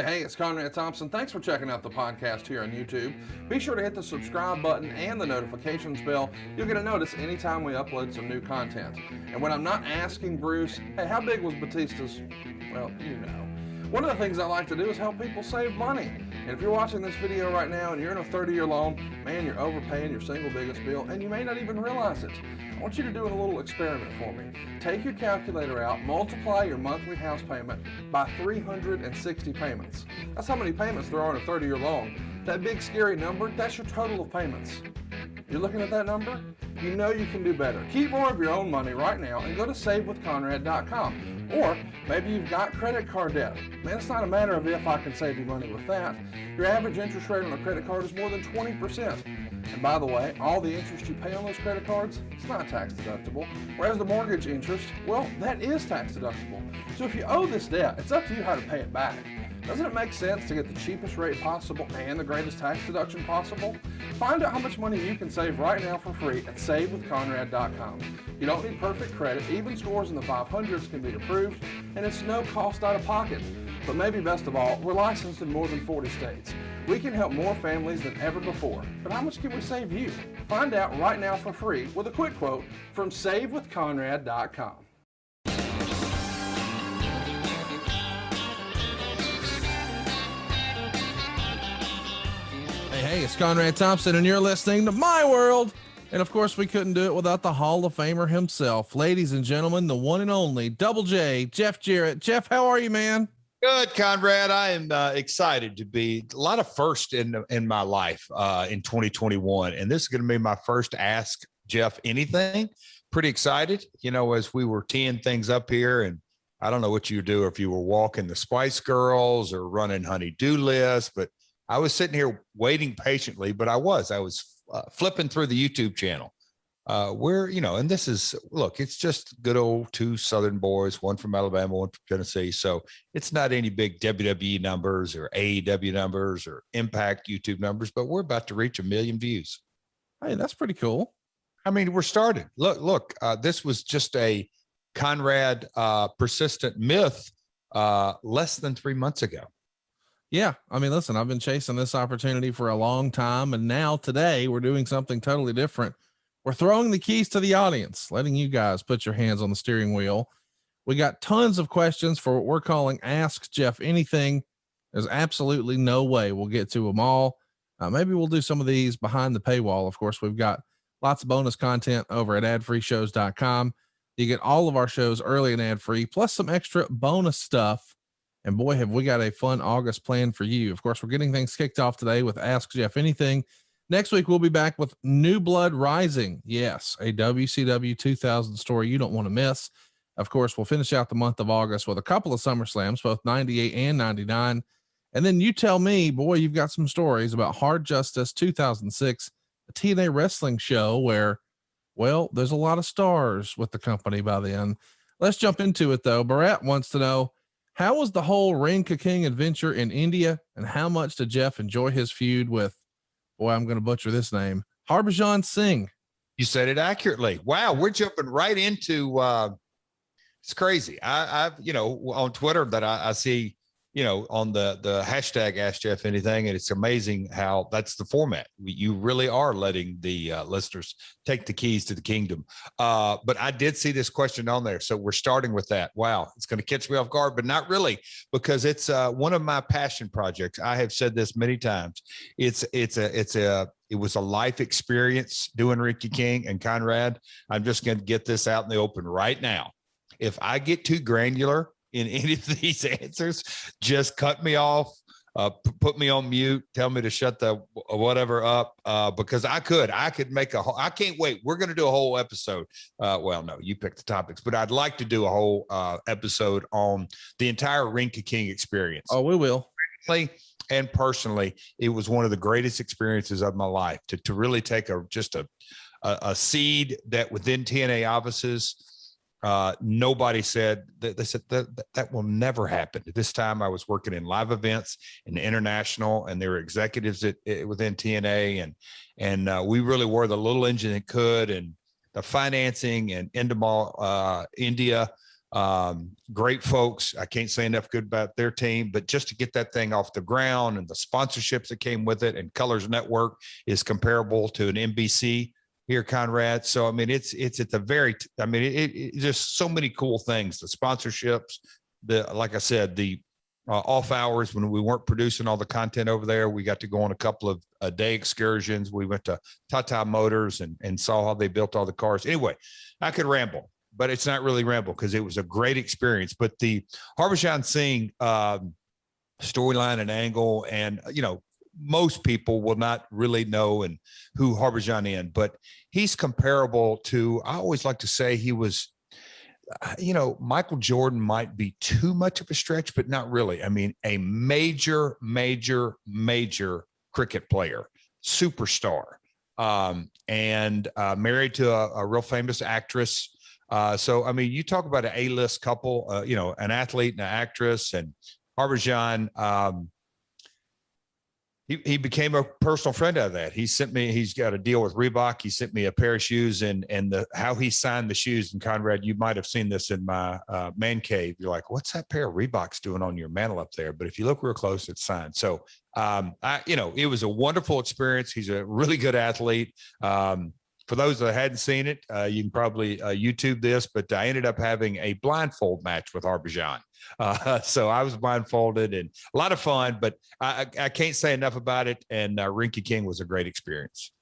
Hey, it's Conrad Thompson. Thanks for checking out the podcast here on YouTube. Be sure to hit the subscribe button and the notifications bell. You'll get a notice anytime we upload some new content. And when I'm not asking Bruce, hey, how big was Batista's? Well, you know. One of the things I like to do is help people save money. And if you're watching this video right now and you're in a 30-year loan, man, you're overpaying your single biggest bill, and you may not even realize it. I want you to do a little experiment for me. Take your calculator out, multiply your monthly house payment by 360 payments. That's how many payments there are in a 30-year loan. That big scary number, that's your total of payments. You're looking at that number? You know you can do better. Keep more of your own money right now and go to savewithconrad.com. Or maybe you've got credit card debt. Man, it's not a matter of if I can save you money with that. Your average interest rate on a credit card is more than 20%. And by the way, all the interest you pay on those credit cards, it's not tax deductible. Whereas the mortgage interest, well, that is tax deductible. So if you owe this debt, it's up to you how to pay it back. Doesn't it make sense to get the cheapest rate possible and the greatest tax deduction possible? Find out how much money you can save right now for free at savewithconrad.com. You don't need perfect credit. Even scores in the 500s can be approved, and it's no cost out of pocket. But maybe best of all, we're licensed in more than 40 states. We can help more families than ever before. But how much can we save you? Find out right now for free with a quick quote from savewithconrad.com. Hey, it's Conrad Thompson, and you're listening to My World. And of course, we couldn't do it without the Hall of Famer himself. Ladies and gentlemen, the one and only Double J, Jeff Jarrett. Jeff, how are you, man? Good, Conrad. I am excited to be a lot of first in my life in 2021. And this is going to be my first Ask Jeff Anything. Pretty excited, you know, as we were teeing things up here. And I don't know what you do, if you were walking the Spice Girls or running honey-do lists, but I was sitting here waiting patiently, but I was flipping through the YouTube channel where, you know, and this is, look, it's just good old two Southern boys, one from Alabama, one from Tennessee. So it's not any big WWE numbers or AEW numbers or Impact YouTube numbers, but we're about to reach 1 million views. Hey, that's pretty cool. I mean, we're starting. Look, this was just a Conrad persistent myth less than 3 months ago. Yeah. I mean, listen, I've been chasing this opportunity for a long time. And now today we're doing something totally different. We're throwing the keys to the audience, letting you guys put your hands on the steering wheel. We got tons of questions for what we're calling Ask Jeff Anything. There's absolutely no way we'll get to them all. Maybe we'll do some of these behind the paywall. Of course, we've got lots of bonus content over at adfreeshows.com. You get all of our shows early and ad free, plus some extra bonus stuff. And boy, have we got a fun August plan for you. Of course, we're getting things kicked off today with Ask Jeff Anything. Next week, we'll be back with New Blood Rising. Yes, a WCW 2000 story you don't want to miss. Of course, we'll finish out the month of August with a couple of SummerSlams, both 98 and 99. And then you tell me, boy, you've got some stories about Hard Justice 2006, a TNA wrestling show where, well, there's a lot of stars with the company by then. Let's jump into it, though. Bret wants to know, how was the whole Ring King adventure in India, and how much did Jeff enjoy his feud with, boy, I'm going to butcher this name, Harbhajan Singh? You said it accurately. Wow, we're jumping right into it's crazy. I've you know, on Twitter that I see, you know, on the hashtag Ask Jeff Anything, and it's amazing how that's the format. You really are letting the listeners take the keys to the kingdom. But I did see this question on there, so we're starting with that. Wow, it's going to catch me off guard, but not really, because it's one of my passion projects. I have said this many times. It was a life experience doing Ricky King and Conrad. I'm just going to get this out in the open right now. If I get too granular in any of these answers, just cut me off, put me on mute, tell me to shut the whatever up, because I could make I can't wait. We're going to do a whole episode. Well, no, you pick the topics, but I'd like to do a whole episode on the entire Ring King experience. Oh, we will. And personally, it was one of the greatest experiences of my life to really take a seed that within TNA offices, nobody said that. They said that will never happen. At this time, I was working in live events and international, and there were executives within TNA, and we really were the little engine that could, and the financing and India Great folks. I can't say enough good about their team, but just to get that thing off the ground and the sponsorships that came with it, and Colors Network is comparable to an NBC here, Conrad. So, I mean, it's at the very, it just so many cool things, the sponsorships, like I said, the off hours when we weren't producing all the content over there, we got to go on a couple of day excursions. We went to Tata Motors and saw how they built all the cars. Anyway, I could ramble, but it's not really ramble because it was a great experience. But the Harbhajan Singh storyline and angle, and, most people will not really know and who Harbhajan is, but he's comparable to, I always like to say he was, Michael Jordan might be too much of a stretch, but not really. I mean, a major cricket player, superstar, and married to a real famous actress. So, I mean, you talk about an A-list couple, an athlete and an actress, and Harbhajan, he became a personal friend out of that. He's got a deal with Reebok. He sent me a pair of shoes, and how he signed the shoes. And Conrad, you might have seen this in my man cave. You're like, what's that pair of Reeboks doing on your mantle up there? But if you look real close, it's signed. So, it was a wonderful experience. He's a really good athlete. For those that hadn't seen it, you can probably YouTube this, but I ended up having a blindfold match with Harbhajan. So I was blindfolded and a lot of fun, but I can't say enough about it. And Rinky King was a great experience.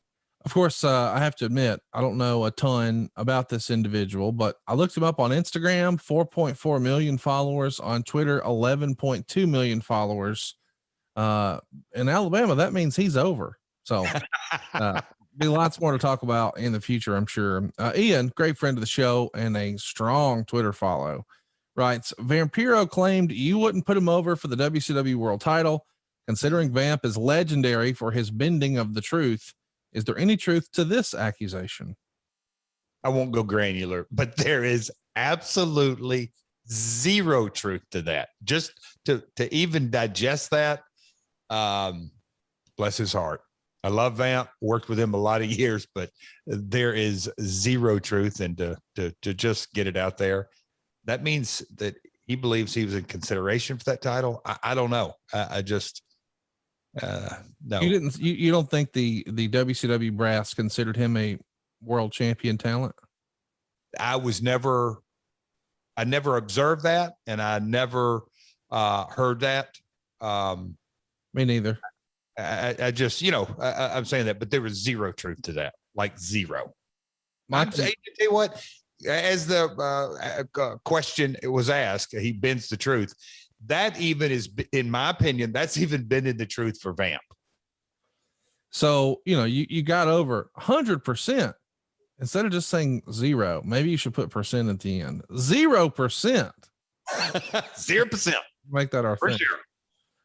Of course, I have to admit, I don't know a ton about this individual, but I looked him up on Instagram, 4.4 million followers, on Twitter, 11.2 million followers. In Alabama, that means he's over. So, be lots more to talk about in the future, I'm sure. Ian, great friend of the show and a strong Twitter follow, writes, Vampiro claimed you wouldn't put him over for the WCW world title. Considering Vamp is legendary for his bending of the truth, is there any truth to this accusation? I won't go granular, but there is absolutely zero truth to that. Just to even digest that, bless his heart. I love Vamp, worked with him a lot of years, but there is zero truth. And to just get it out there, that means that he believes he was in consideration for that title. I don't know. I just, no. You don't think the WCW brass considered him a world champion talent? I never observed that. And I never heard that. Me neither. I just, I'm saying that, but there was zero truth to that, like zero. I'm saying, tell you what, as the question was asked, he bends the truth. That even is, in my opinion, that's even bending the truth for Vamp. So, you got over 100%. Instead of just saying zero, maybe you should put percent at the end. 0%. 0%. Make that our for thing. Sure.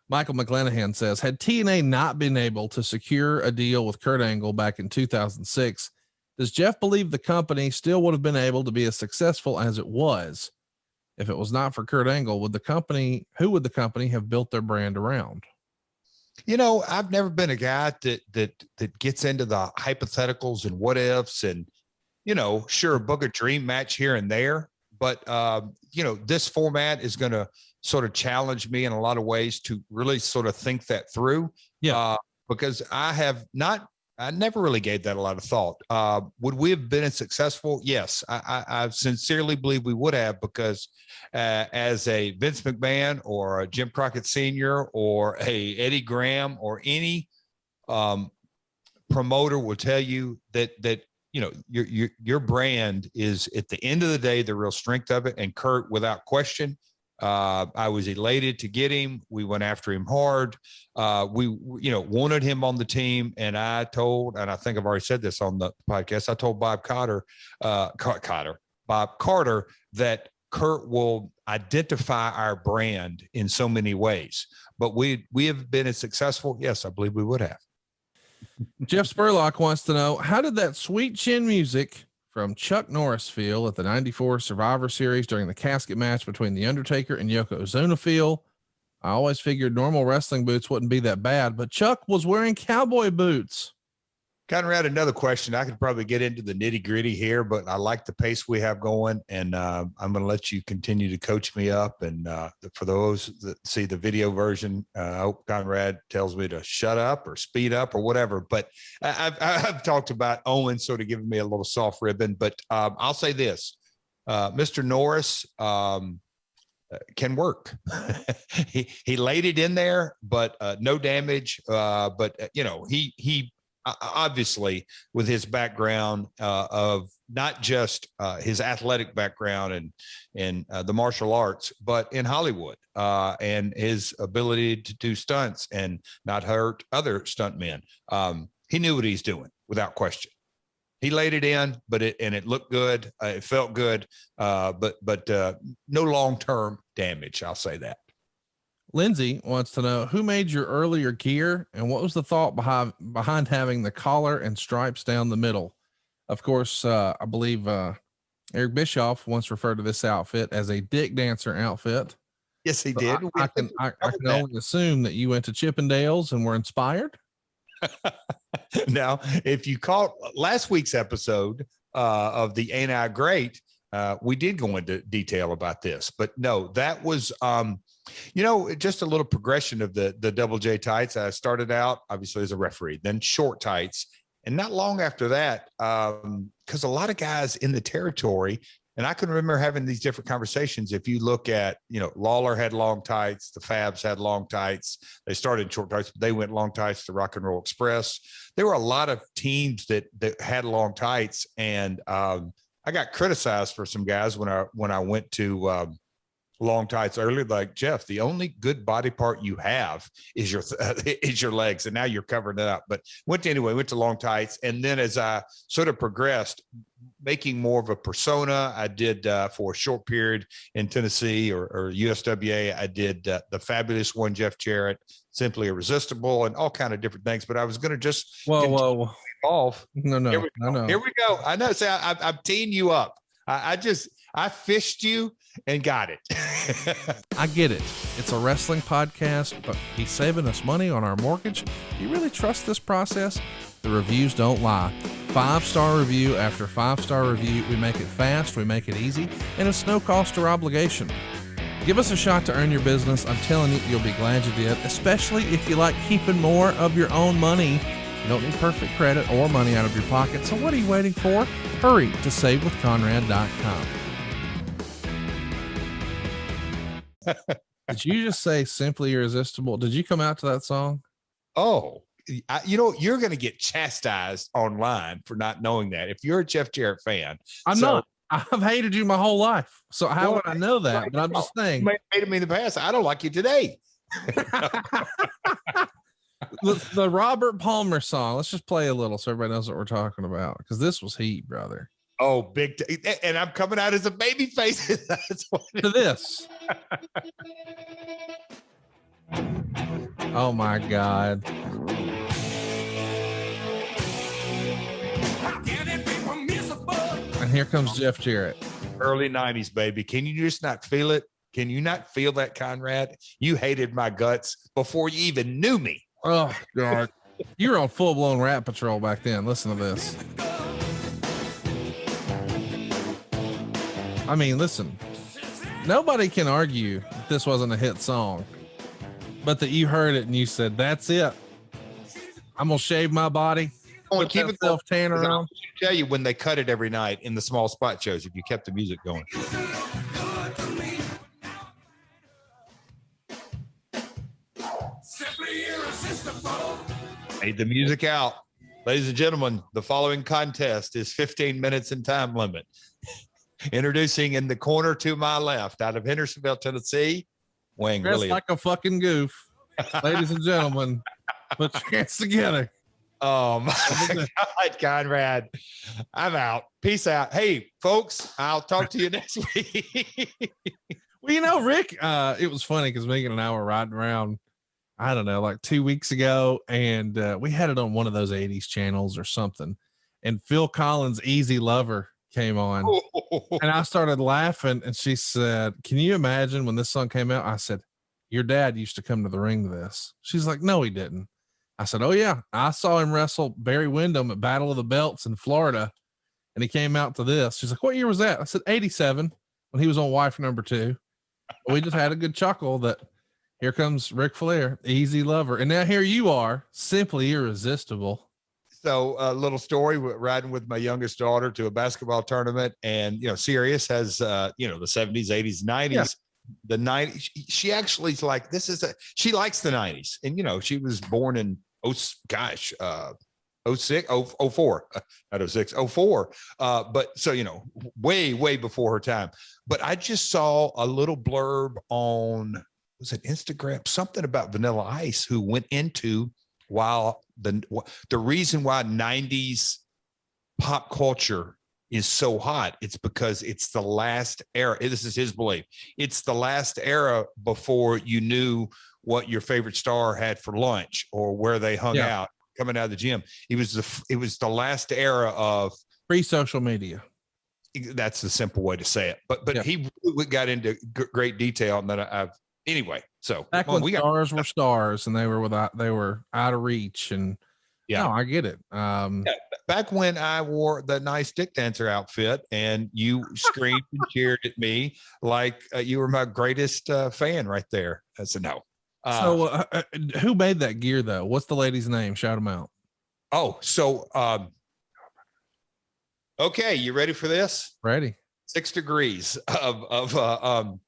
Michael McClanahan says, had TNA not been able to secure a deal with Kurt Angle back in 2006, does Jeff believe the company still would have been able to be as successful as it was? If it was not for Kurt Angle, who would the company have built their brand around? I've never been a guy that gets into the hypotheticals and what ifs and, sure, book a dream match here and there, but this format is going to sort of challenge me in a lot of ways to really sort of think that through. Yeah. Because I never really gave that a lot of thought. Would we have been successful? Yes. I sincerely believe we would have, because as a Vince McMahon or a Jim Crockett Sr. or a Eddie Graham or any promoter will tell you that your brand is, at the end of the day, the real strength of it. And Kurt, without question, I was elated to get him. We went after him hard. We wanted him on the team. And I think I've already said this on the podcast. I told Bob Carter that Kurt will identify our brand in so many ways, but we have been as successful. Yes, I believe we would have. Jeff Spurlock wants to know, how did that sweet chin music from Chuck Norris feel at the 94 Survivor Series during the casket match between The Undertaker and Yokozuna feel? I always figured normal wrestling boots wouldn't be that bad, but Chuck was wearing cowboy boots. Conrad, another question. I could probably get into the nitty gritty here, but I like the pace we have going, and I'm going to let you continue to coach me up. And for those that see the video version, I hope Conrad tells me to shut up or speed up or whatever. But I've talked about Owen sort of giving me a little soft ribbon, but I'll say this. Mr. Norris can work. he laid it in there, but no damage. But he obviously, with his background of not just his athletic background and the martial arts, but in Hollywood and his ability to do stunts and not hurt other stuntmen. He knew what he's doing without question. He laid it in, but it looked good. It felt good, but no long-term damage. I'll say that. Lindsay wants to know who made your earlier gear and what was the thought behind having the collar and stripes down the middle. Of course, I believe Eric Bischoff once referred to this outfit as a dick dancer outfit. Yes, he did. I can only assume that you went to Chippendales and were inspired. Now, if you caught last week's episode of the Ain't I Great, we did go into detail about this, but no, that was just a little progression of the Double J tights. I started out obviously as a referee, then short tights. And not long after that, because a lot of guys in the territory, and I can remember having these different conversations. If you look at, Lawler had long tights, the Fabs had long tights. They started in short tights, but they went long tights to Rock and Roll Express. There were a lot of teams that had long tights. And I got criticized for some guys when I went to long tights earlier, like, Jeff, the only good body part you have is your legs, and now you're covering it up. But went to long tights, and then as I sort of progressed, making more of a persona, I did for a short period in Tennessee or USWA. I did the fabulous one, Jeff Jarrett, Simply Irresistible, and all kind of different things. But I was going to just whoa. Evolve. No. Here we go. I know. See, I'm teeing you up. I fished you and got it. I get it. It's a wrestling podcast, but he's saving us money on our mortgage. Do you really trust this process? The reviews don't lie. 5-star review after 5-star review. We make it fast, we make it easy, and it's no cost or obligation. Give us a shot to earn your business. I'm telling you, you'll be glad you did, especially if you like keeping more of your own money. You don't need perfect credit or money out of your pocket. So what are you waiting for? Hurry to savewithconrad.com. Did you just say Simply Irresistible? Did you come out to that song? Oh, you're going to get chastised online for not knowing that. If you're a Jeff Jarrett fan, I'm not. I've hated you my whole life. So how would I know that? Right, but I'm just saying. You hated me in the past. I don't like you today. The Robert Palmer song. Let's just play a little so everybody knows what we're talking about, because this was heat, brother. Oh, big. And I'm coming out as a baby face. That's what to this. Oh my God. And here comes Jeff Jarrett. Early 90s, baby. Can you just not feel it? Can you not feel that, Conrad? You hated my guts before you even knew me. Oh, God. You were on full-blown Rat Patrol back then. Listen to this. I mean, listen. Nobody can argue that this wasn't a hit song, but that you heard it and you said, that's it. I'm going to shave my body. Oh, keep it self-tan around. I'll tell you when they cut it every night in the small spot shows, if you kept the music going. Made the music out. Ladies and gentlemen, the following contest is 15 minutes in time limit. Introducing in the corner to my left, out of Hendersonville, Tennessee, Wayne Dressed Williams. like a fucking goof. Ladies and gentlemen, put your hands together. Oh my God, Conrad. I'm out. Peace out. Hey, folks, I'll talk to you next week. Well, Rick, it was funny because Megan and I were riding around, I don't know, like 2 weeks ago, and we had it on one of those 80s channels or something. And Phil Collins' Easy Lover came on. And I started laughing, and she said, can you imagine when this song came out? I said, your dad used to come to the ring to this. She's like, no, he didn't. I said, oh yeah, I saw him wrestle Barry Windham at Battle of the Belts in Florida. And he came out to this. She's like, what year was that? I said, 87, when he was on Wife Number 2. We just had a good chuckle that here comes Ric Flair, easy lover. And now here you are, simply irresistible. So a little story, riding with my youngest daughter to a basketball tournament, and, Sirius has, the 70s, 80s, 90s, yeah. The 90s. She actually is like, she likes the 90s. And, she was born in, 06, 04, not 06, 04. But so, way before her time. But I just saw a little blurb on, was it Instagram? Something about Vanilla Ice, who went into, while the reason why 90s pop culture is so hot, it's because it's the last era. This is his belief. It's the last era before you knew what your favorite star had for lunch or where they hung out coming out of the gym. It was the last era of pre-social media. That's the simple way to say it. But he really got into great detail, and that anyway. So back when stars were stars and they were out of reach, and no, I get it. Back when I wore the nice dick dancer outfit and you screamed and cheered at me like you were my greatest fan right there. I said, no. So who made that gear though? What's the lady's name? Shout them out. Oh, so, okay. You ready for this? Ready. 6 degrees of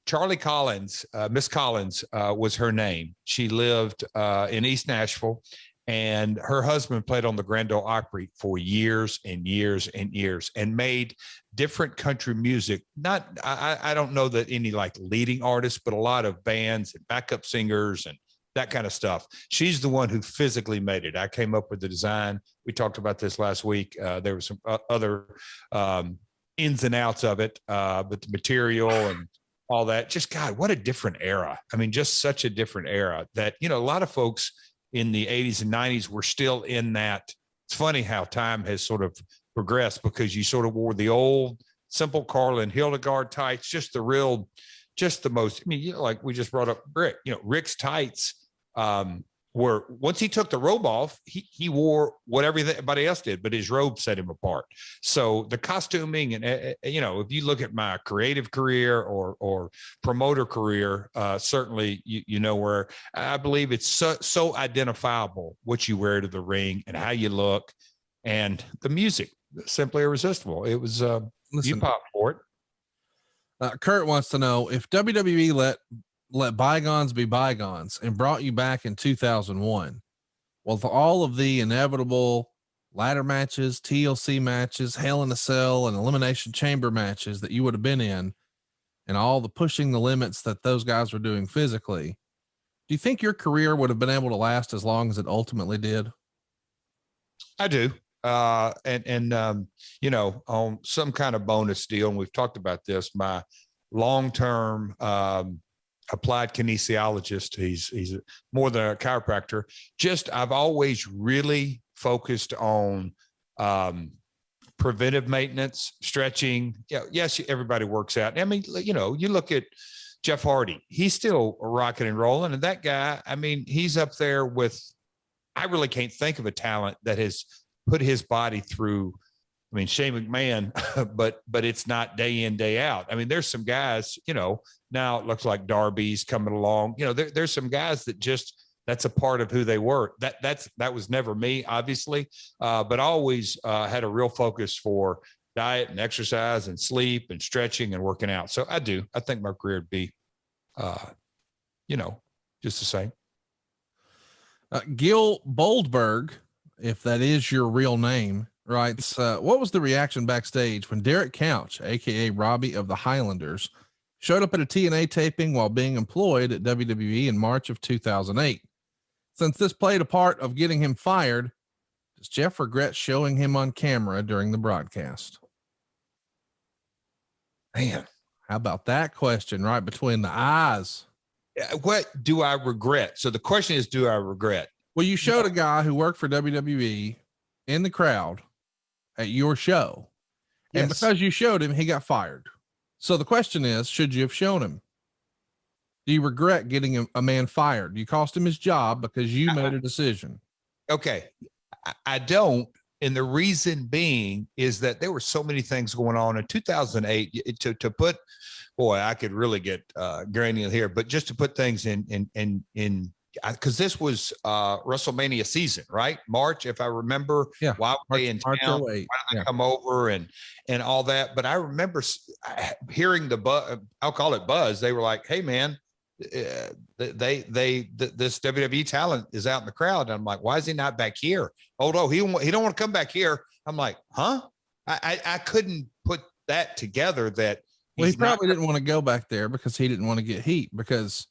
Charlie Collins, Miss Collins, was her name. She lived in East Nashville, and her husband played on the Grand Ole Opry for years and years and years, and made different country music. I don't know that any like leading artists, but a lot of bands and backup singers and that kind of stuff. She's the one who physically made it. I came up with the design. We talked about this last week. There were some other ins and outs of it, but the material and all that, just God, what a different era. I mean, just such a different era that, a lot of folks in the 80s and 90s were still in that. It's funny how time has sort of progressed, because you sort of wore the old simple Carlin Hildegard tights, just the most, I mean, like we just brought up Rick, Rick's tights were, once he took the robe off, he wore what everybody else did, but his robe set him apart. So the costuming and, if you look at my creative career or promoter career, certainly, where I believe it's so identifiable what you wear to the ring and how you look, and the music, simply irresistible. It was, you popped for it. Kurt wants to know if WWE let bygones be bygones and brought you back in 2001. Well, for all of the inevitable ladder matches, TLC matches, Hell in a Cell, and Elimination Chamber matches that you would have been in, and all the pushing the limits that those guys were doing physically, do you think your career would have been able to last as long as it ultimately did? I do. On some kind of bonus deal, and we've talked about this, my long-term applied kinesiologist, he's more than a chiropractor. I've always really focused on preventive maintenance, stretching. Yes, everybody works out. I mean, you look at Jeff Hardy, he's still rocking and rolling, and that guy, I mean, he's up there with, I really can't think of a talent that has put his body through. I mean, Shane McMahon, but it's not day in, day out. I mean, there's some guys, now it looks like Darby's coming along. There's some guys that that's a part of who they were. That was never me, obviously. But I always had a real focus for diet and exercise and sleep and stretching and working out. So I think my career would be, just the same. Gil Boldberg, if that is your real name, writes, what was the reaction backstage when Derek Couch, aka Robbie of the Highlanders, showed up at a TNA taping while being employed at WWE in March of 2008? Since this played a part of getting him fired, does Jeff regret showing him on camera during the broadcast? Man, how about that question right between the eyes? What do I regret? So the question is, do I regret? Well, you showed a guy who worked for WWE in the crowd at your show. Yes. And because you showed him, he got fired. So the question is, should you have shown him? Do you regret getting a man fired? You cost him his job because you made a decision. Okay. I don't. And the reason being is that there were so many things going on in 2008 to put, boy, I could really get granular here, but just to put things in because this was WrestleMania season, right? March, if I remember. Yeah. Why were they in town? Why did they come over and all that? But I remember hearing the buzz. I'll call it buzz. They were like, "Hey, man, this WWE talent is out in the crowd." And I'm like, "Why is he not back here?" "Oh no, he don't want to come back here." I'm like, "Huh?" I couldn't put that together. That he probably didn't want to go back there because he didn't want to get heat, because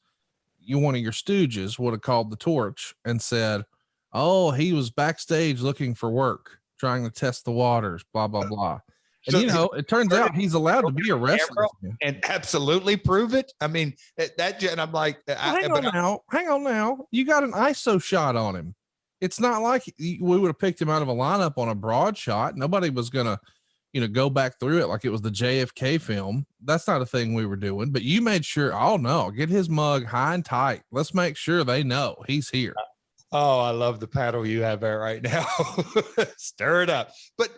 one of your stooges would have called the torch and said, "Oh, he was backstage looking for work, trying to test the waters, blah, blah, blah." And so, it turns out he's allowed to be a wrestler and absolutely prove it. I mean, and I'm like, hang on now. You got an ISO shot on him. It's not like we would have picked him out of a lineup on a broad shot. Nobody was going to, go back through it like it was the JFK film. That's not a thing we were doing, but you made sure, oh no, get his mug high and tight. Let's make sure they know he's here. Oh, I love the paddle you have there right now. Stir it up. But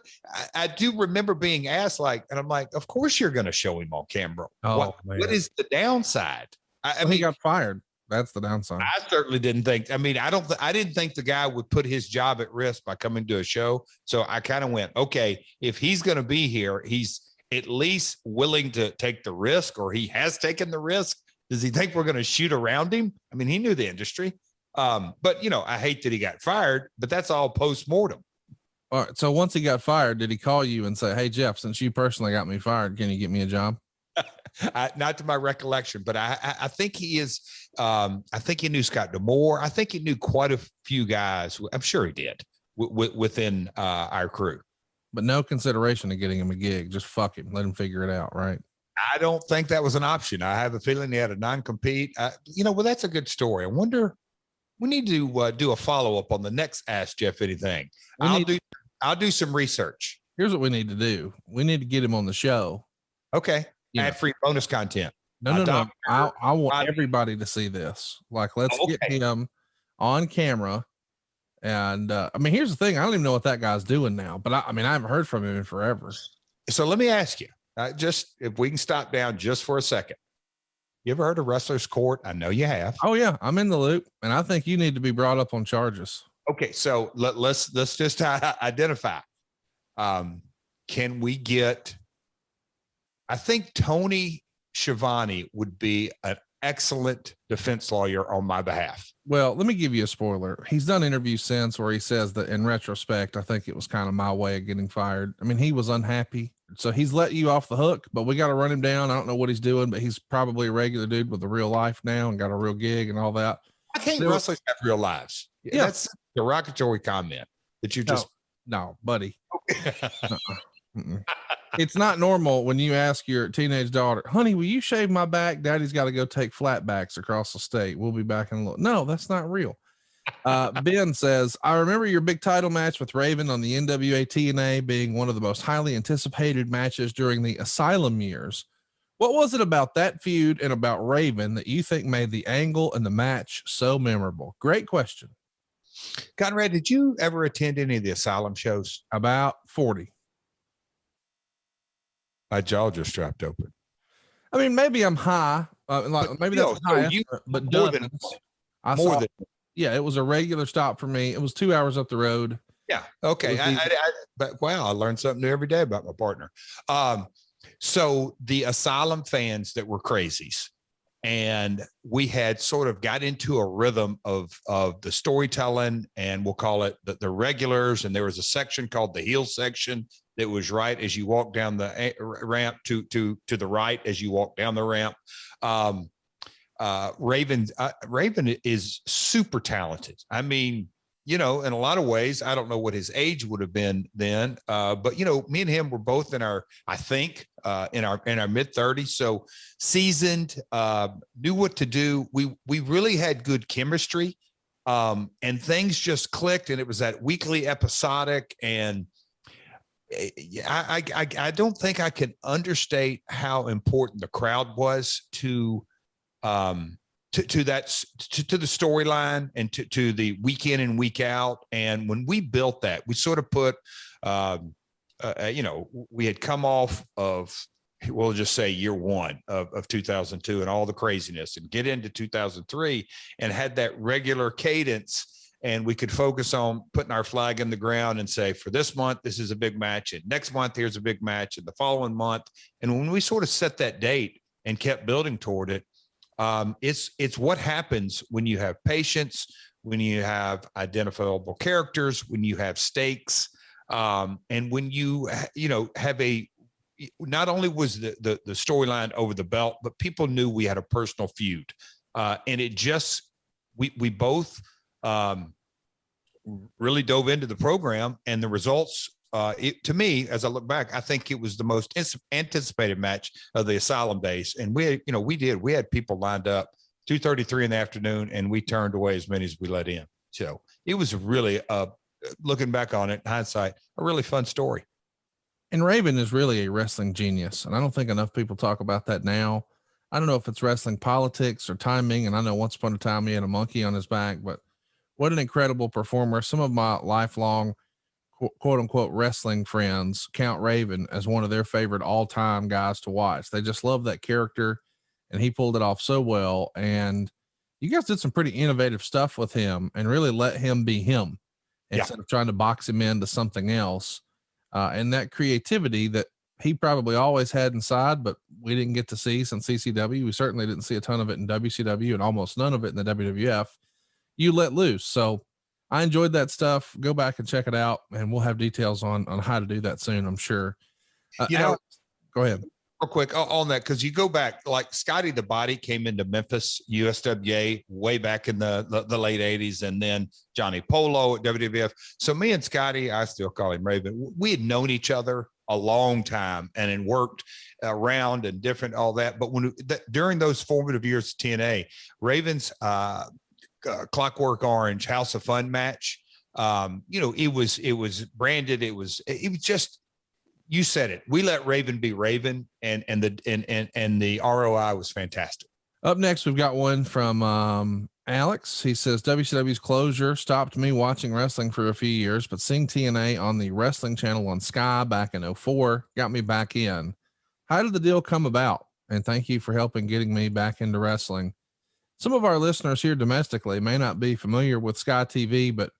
I do remember being asked, and I'm like, of course you're going to show him on camera. Oh, what is the downside? I mean, he got fired. That's the downside. I certainly didn't think. I mean, I didn't think the guy would put his job at risk by coming to a show. So I kind of went, okay, if he's going to be here, he's at least willing to take the risk, or he has taken the risk. Does he think we're going to shoot around him? I mean, he knew the industry. But I hate that he got fired, but that's all post-mortem. All right. So once he got fired, did he call you and say, "Hey, Jeff, since you personally got me fired, can you get me a job?" Not to my recollection, but I think he is. I think he knew Scott D'Amore. I think he knew quite a few guys. I'm sure he did within our crew. But no consideration of getting him a gig. Just fuck him. Let him figure it out. Right. I don't think that was an option. I have a feeling he had a non-compete. Well, that's a good story. I wonder. We need to do a follow-up on the next Ask Jeff Anything. I'll do some research. Here's what we need to do. We need to get him on the show. Okay. Ad-free bonus content. No. I want everybody to see this. Let's get him on camera. And here's the thing. I don't even know what that guy's doing now, but I haven't heard from him in forever. So let me ask you, just if we can stop down just for a second. You ever heard of Wrestler's Court? I know you have. Oh yeah, I'm in the loop, and I think you need to be brought up on charges. Okay, so let's just identify. Can we get? I think Tony Schiavone would be an excellent defense lawyer on my behalf. Well, let me give you a spoiler. He's done interviews since where he says that in retrospect, I think it was kind of my way of getting fired. He was unhappy. So he's let you off the hook, but we got to run him down. I don't know what he's doing, but he's probably a regular dude with a real life now and got a real gig and all that. I think wrestlers have real lives. Yeah. That's a derogatory comment that you just. No, buddy. It's not normal when you ask your teenage daughter, "Honey, will you shave my back? Daddy's got to go take flatbacks across the state. We'll be back in a little." No, that's not real. Ben says, "I remember your big title match with Raven on the NWA TNA being one of the most highly anticipated matches during the Asylum years. What was it about that feud and about Raven that you think made the angle and the match so memorable?" Great question. Conrad, did you ever attend any of the Asylum shows? About 40. My jaw just dropped open. Maybe I'm high. Maybe that's high, but more than yeah, it was a regular stop for me. It was 2 hours up the road. Yeah. Okay. But wow, I learned something new every day about my partner. So the Asylum fans that were crazies, and we had sort of got into a rhythm of the storytelling, and we'll call it the regulars. And there was a section called the heel section that was right as you walk down the ramp to the right as you walk down the ramp. Raven is super talented. In a lot of ways, I don't know what his age would have been then, but me and him were both in our mid-30s, so seasoned, knew what to do. We really had good chemistry, and things just clicked, and it was that weekly episodic. And I don't think I can understate how important the crowd was to to the storyline and to the week in and week out. And when we built that, we sort of put, we had come off of, we'll just say year one of 2002 and all the craziness, and get into 2003 and had that regular cadence. And we could focus on putting our flag in the ground and say, for this month, this is a big match. And next month, here's a big match. And the following month. And when we sort of set that date and kept building toward it, it's what happens when you have patience, when you have identifiable characters, when you have stakes, and when you have not only was the storyline over the belt, but people knew we had a personal feud, and it just we both really dove into the program, and the results. To me, as I look back, I think it was the most anticipated match of the Asylum days. And we had people lined up 2:33 in the afternoon, and we turned away as many as we let in. So it was really, looking back on it in hindsight, a really fun story. And Raven is really a wrestling genius. And I don't think enough people talk about that now. I don't know if it's wrestling politics or timing. And I know once upon a time he had a monkey on his back, but what an incredible performer. Some of my lifelong quote unquote wrestling friends count Raven as one of their favorite all-time guys to watch. They just love that character, and he pulled it off so well. And you guys did some pretty innovative stuff with him and really let him be him instead of trying to box him into something else. And that creativity that he probably always had inside, but we didn't get to see since CCW. We certainly didn't see a ton of it in WCW and almost none of it in the WWF. You let loose. So I enjoyed that stuff. Go back and check it out, and we'll have details on how to do that soon, I'm sure. Alex, go ahead. Real quick on that, because you go back, like Scotty the Body came into Memphis, USWA, way back in the late 80s, and then Johnny Polo at WWF. So me and Scotty, I still call him Raven, we had known each other a long time and had worked around and different, all that. But during those formative years of TNA, Raven's Clockwork Orange House of Fun match, it was branded, it was just, you said it, we let Raven be Raven, and the ROI was fantastic. Up next, we've got one from Alex. He says, WCW's closure stopped me watching wrestling for a few years, but seeing TNA on the wrestling channel on Sky back in 2004 got me back in. How did the deal come about? And thank you for helping getting me back into wrestling. Some of our listeners here domestically may not be familiar with Sky TV, but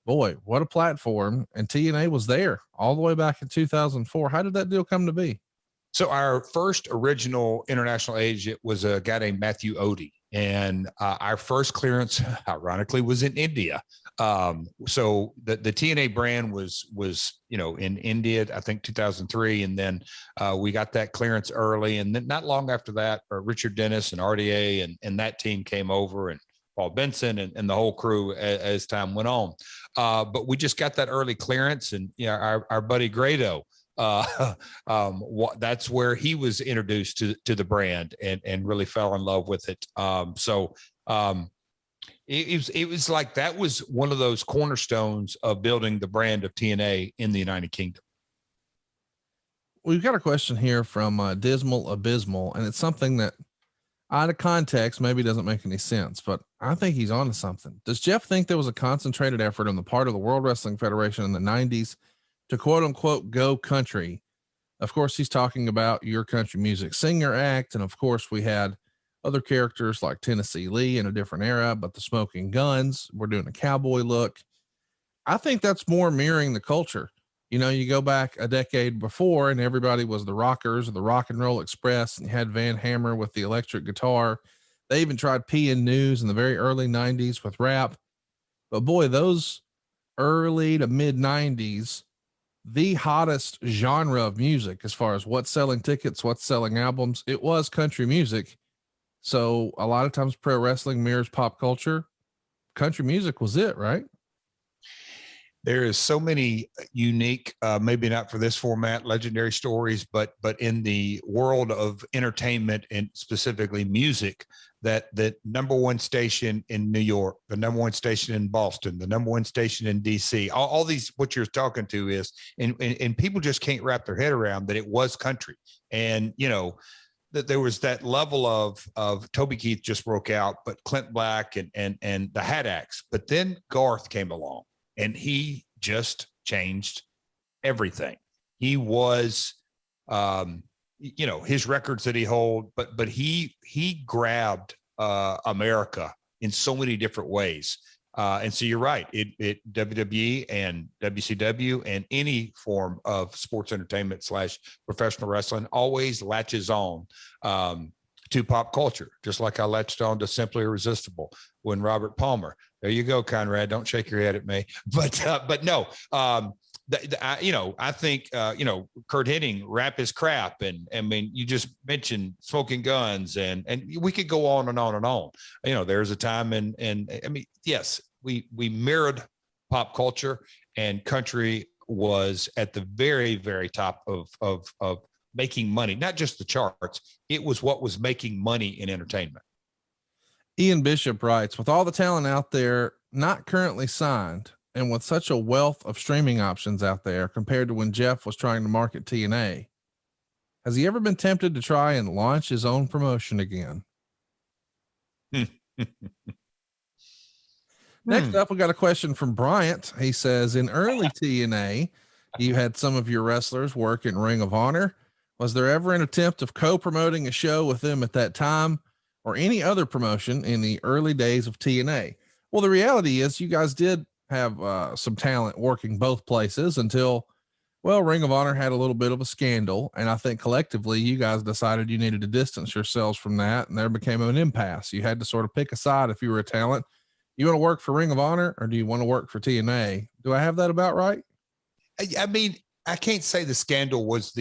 boy, what a platform. And TNA was there all the way back in 2004. How did that deal come to be? So our first original international agent was a guy named Matthew Odie. And our first clearance, ironically, was in India. So the TNA brand was in India, I think 2003. And then we got that clearance early. And then not long after that, Richard Dennis and RDA and that team came over, and Paul Benson and the whole crew as time went on. But we just got that early clearance, and our buddy Grado, that's where he was introduced to the brand and really fell in love with it. It was like, that was one of those cornerstones of building the brand of TNA in the United Kingdom. We've got a question here from Dismal Abysmal, and it's something that out of context maybe doesn't make any sense, but I think he's onto something. Does Jeff think there was a concentrated effort on the part of the World Wrestling Federation in the 90s to quote unquote go country? Of course, he's talking about Your Country Music Singer Act. And of course, we had other characters like Tennessee Lee in a different era, but the Smoking Guns were doing a cowboy look. I think that's more mirroring the culture. You go back a decade before and everybody was the Rockers or the Rock and Roll Express, and you had Van Hammer with the electric guitar. They even tried PN News in the very early 90s with rap. But boy, those early to mid 90s, the hottest genre of music as far as what's selling tickets, what's selling albums, it was country music. So a lot of times pro wrestling mirrors pop culture. Country music was it, right? There is so many unique, maybe not for this format, legendary stories, but in the world of entertainment and specifically music, that the number one station in New York, the number one station in Boston, the number one station in DC, all these, what you're talking to is, and people just can't wrap their head around that it was country. And, that there was that level of Toby Keith just broke out, but Clint Black and the Hat Axe. But then Garth came along and he just changed everything. He was, his records that he hold, but he grabbed America in so many different ways. And so you're right. It WWE and WCW and any form of sports entertainment / professional wrestling always latches on to pop culture, just like I latched on to Simply Irresistible when Robert Palmer. There you go, Conrad. Don't shake your head at me. But no. I think Kurt Hennig, Rap is Crap, and I mean, you just mentioned Smoking Guns, and we could go on and on and on. There's a time, and I mean, yes, we mirrored pop culture, and country was at the very, very top of making money, not just the charts. It was what was making money in entertainment. Ian Bishop writes, with all the talent out there not currently signed, and with such a wealth of streaming options out there compared to when Jeff was trying to market TNA, has he ever been tempted to try and launch his own promotion again? Next up, we got a question from Bryant. He says, in early TNA, you had some of your wrestlers work in Ring of Honor. Was there ever an attempt of co-promoting a show with them at that time or any other promotion in the early days of TNA? Well, the reality is you guys did have some talent working both places until, well, Ring of Honor had a little bit of a scandal. And I think collectively you guys decided you needed to distance yourselves from that. And there became an impasse. You had to sort of pick a side. If you were a talent, you want to work for Ring of Honor or do you want to work for TNA? Do I have that about right? I mean, I can't say the scandal was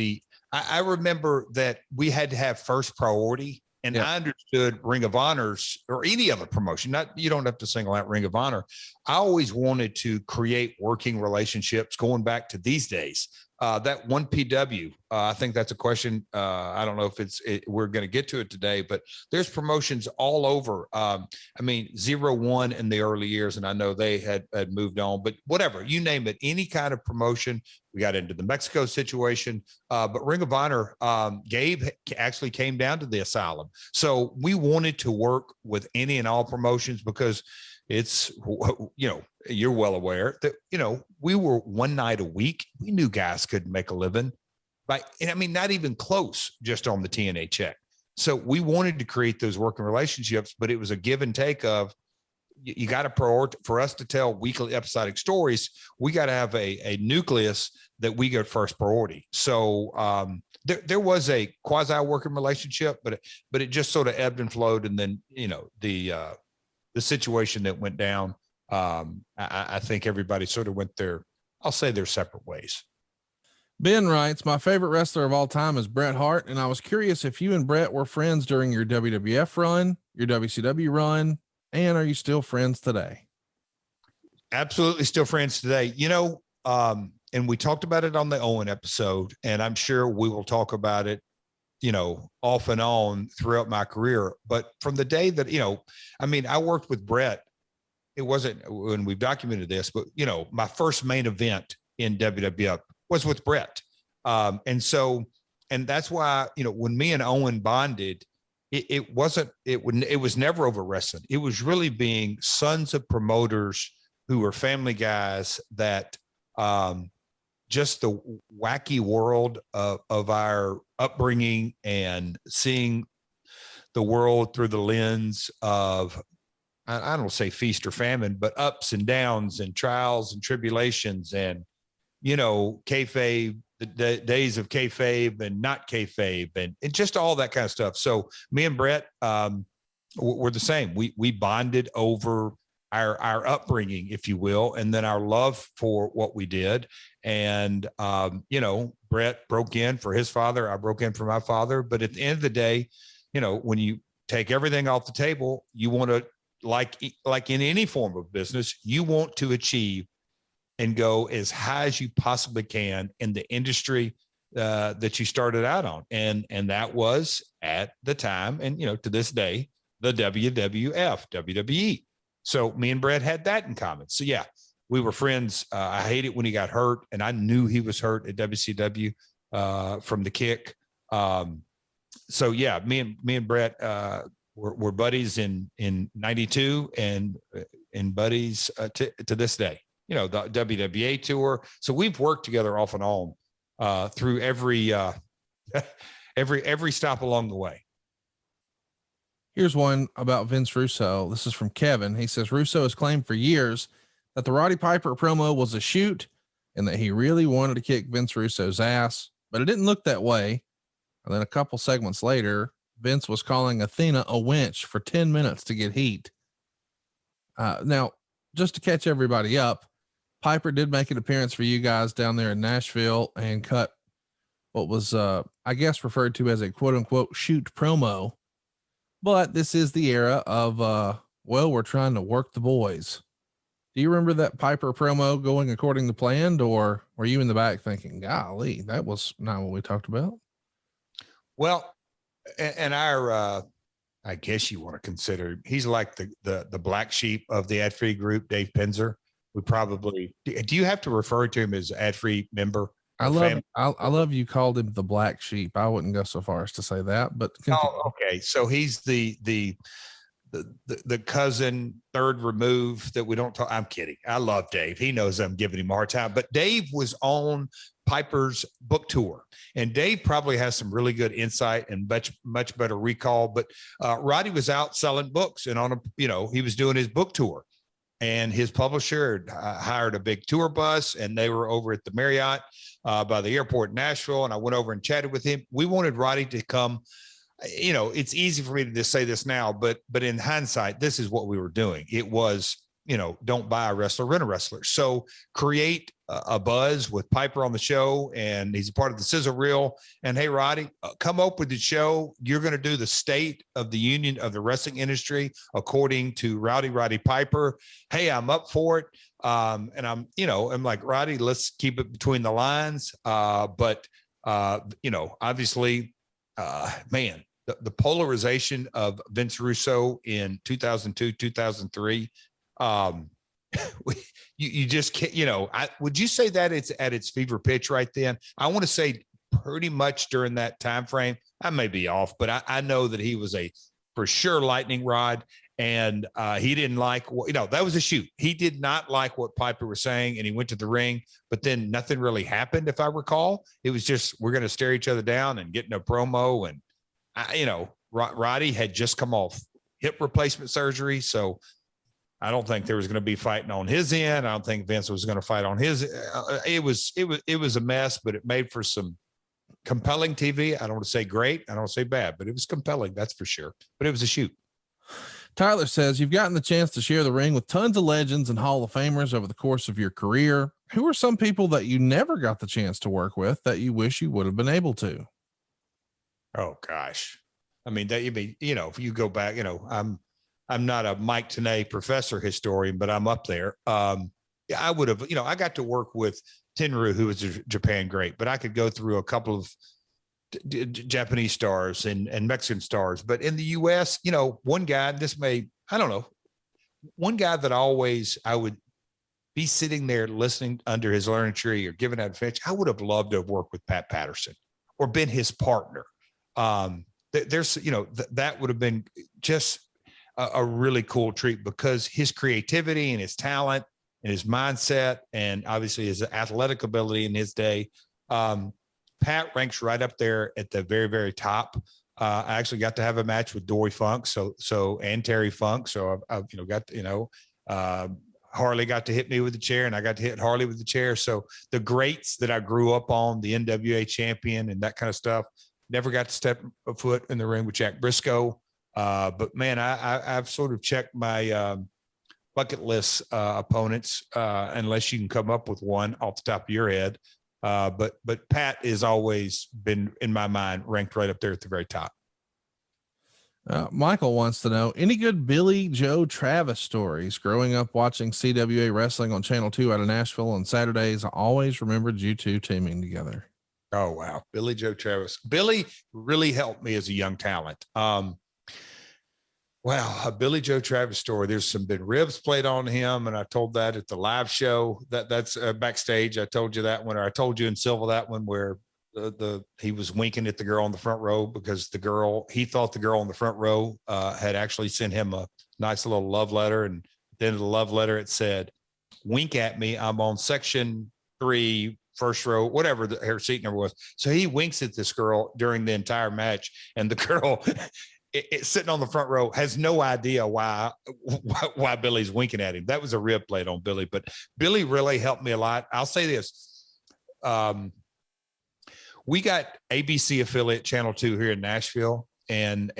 I remember that we had to have first priority. And I understood Ring of Honors or any other promotion, you don't have to single out Ring of Honor. I always wanted to create working relationships going back to these days. That one PW, I think that's a question. I don't know if we're going to get to it today, but there's promotions all over. 0-1 in the early years, and I know they had moved on, but whatever, you name it, any kind of promotion. We got into the Mexico situation, but Ring of Honor, Gabe actually came down to the Asylum. So we wanted to work with any and all promotions because it's, you're well aware that, we were one night a week. We knew guys couldn't make a living not even close just on the TNA check. So we wanted to create those working relationships, but it was a give and take of, you got to prioritize. For us to tell weekly episodic stories, we got to have a nucleus that we get first priority. So there was a quasi working relationship, but it just sort of ebbed and flowed. And then, the situation that went down, I think everybody sort of went their separate ways. Ben writes, my favorite wrestler of all time is Bret Hart. And I was curious if you and Bret were friends during your WWF run, your WCW run, and are you still friends today? Absolutely still friends today. And we talked about it on the Owen episode, and I'm sure we will talk about it, off and on throughout my career. But from the day that, I worked with Bret. It wasn't when we've documented this, but my first main event in WWF was with Bret. And that's why, when me and Owen bonded, it was never over wrestling. It was really being sons of promoters who were family guys that, just the wacky world of our upbringing and seeing the world through the lens of, I don't say feast or famine, but ups and downs and trials and tribulations and, kayfabe, the days of kayfabe and not kayfabe and just all that kind of stuff. So me and Bret, we're the same. We bonded over our upbringing, if you will, and then our love for what we did. And, Bret broke in for his father. I broke in for my father. But at the end of the day, when you take everything off the table, you want to, like in any form of business, you want to achieve and go as high as you possibly can in the industry that you started out on. And that was at the time, and, to this day, the WWF, WWE. So me and Bret had that in common. So yeah, we were friends. I hated when he got hurt, and I knew he was hurt at WCW from the kick. so yeah, me and Bret were buddies in '92 and buddies to this day. You know, the WWA tour. So we've worked together off and on through every every stop along the way. Here's one about Vince Russo. This is from Kevin. He says Russo has claimed for years that the Roddy Piper promo was a shoot and that he really wanted to kick Vince Russo's ass, but it didn't look that way. And then a couple segments later, Vince was calling Athena a wench for 10 minutes to get heat. Now, just to catch everybody up, Piper did make an appearance for you guys down there in Nashville and cut what was, I guess, referred to as a quote unquote shoot promo. But this is the era of, well, we're trying to work the boys. Do you remember that Piper promo going according to planned, or were you in the back thinking, golly, that was not what we talked about? Well, and our, I guess you want to consider, he's like the black sheep of the ad-free group, Dave Penzer. We probably, do you have to refer to him as ad-free member? I love you called him the black sheep. I wouldn't go so far as to say that, but continue. Oh, okay. So he's the cousin third remove that we don't talk. I'm kidding. I love Dave. He knows I'm giving him a hard time, but Dave was on Piper's book tour, and Dave probably has some really good insight and much better recall. But Roddy was out selling books, and he was doing his book tour, and his publisher hired a big tour bus, and they were over at the Marriott by the airport in Nashville. And I went over and chatted with him. We wanted Roddy to come. You know, it's easy for me to just say this now, but in hindsight, this is what we were doing. It was, don't buy a wrestler, rent a wrestler. So create a buzz with Piper on the show, and he's a part of the sizzle reel. And hey, Roddy, come up with the show. You're going to do the state of the union of the wrestling industry according to Roddy Piper. Hey, I'm up for it. And I'm like, Roddy, let's keep it between the lines. But obviously, man, the polarization of Vince Russo in 2002, 2003, you just can't, would you say that it's at its fever pitch right then? I want to say pretty much during that time frame. I may be off, but I know that he was for sure lightning rod, and he didn't like that was a shoot. He did not like what Piper was saying, and he went to the ring, but then nothing really happened. If I recall, it was just, we're going to stare each other down and get in a promo. And Roddy had just come off hip replacement surgery. So I don't think there was going to be fighting on his end. I don't think Vince was going to fight on his. It was a mess, but it made for some compelling TV. I don't want to say great. I don't want to say bad, but it was compelling. That's for sure. But it was a shoot. Tyler says, you've gotten the chance to share the ring with tons of legends and Hall of Famers over the course of your career. Who are some people that you never got the chance to work with that you wish you would have been able to? Oh gosh. I mean, if you go back, I'm not a Mike Tenay professor historian, but I'm up there. I would have, I got to work with Tenryu, who was a Japan great, but I could go through a couple of Japanese stars and Mexican stars. But in the US, one guy, one guy that I would be sitting there listening under his learning tree or giving out a pitch. I would have loved to have worked with Pat Patterson or been his partner. That would have been just a really cool treat, because his creativity and his talent and his mindset, and obviously his athletic ability in his day. Pat ranks right up there at the very, very top. I actually got to have a match with Dory Funk, and Terry Funk. So I've Harley got to hit me with the chair, and I got to hit Harley with the chair. So the greats that I grew up on, the NWA champion and that kind of stuff, never got to step a foot in the ring with Jack Briscoe. But man, I've sort of checked my bucket list opponents, unless you can come up with one off the top of your head. But Pat has always been, in my mind, ranked right up there at the very top. Michael wants to know, any good Billy Joe Travis stories? Growing up watching CWA wrestling on Channel 2 out of Nashville on Saturdays, I always remembered you two teaming together. Oh, wow. Billy Joe Travis. Billy really helped me as a young talent. Wow, a Billy Joe Travis story. There's some been ribs played on him, and I told that at the live show. That's backstage. I told you that one, or I told you in Silva that one, where he was winking at the girl on the front row because he thought the girl on the front row had actually sent him a nice little love letter. And then the love letter, it said, "Wink at me. I'm on section 3, first row," whatever her seat number was. So he winks at this girl during the entire match. And the girl sitting on the front row has no idea why Billy's winking at him. That was a rib plate on Billy, but Billy really helped me a lot. I'll say this. We got ABC affiliate Channel 2 here in Nashville, and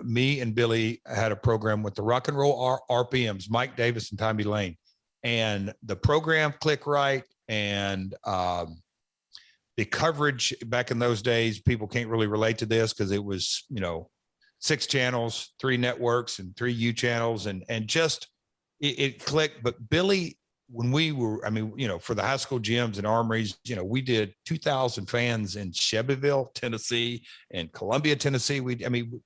me and Billy had a program with the Rock and Roll RPMs, Mike Davis and Tommy Lane, and the program clicked right. And the coverage back in those days, people can't really relate to this because it was, 6 channels, 3 networks, and 3 U channels, and just it clicked. But Billy, when we were, for the high school gyms and armories, we did 2,000 fans in Shelbyville, Tennessee, and Columbia, Tennessee.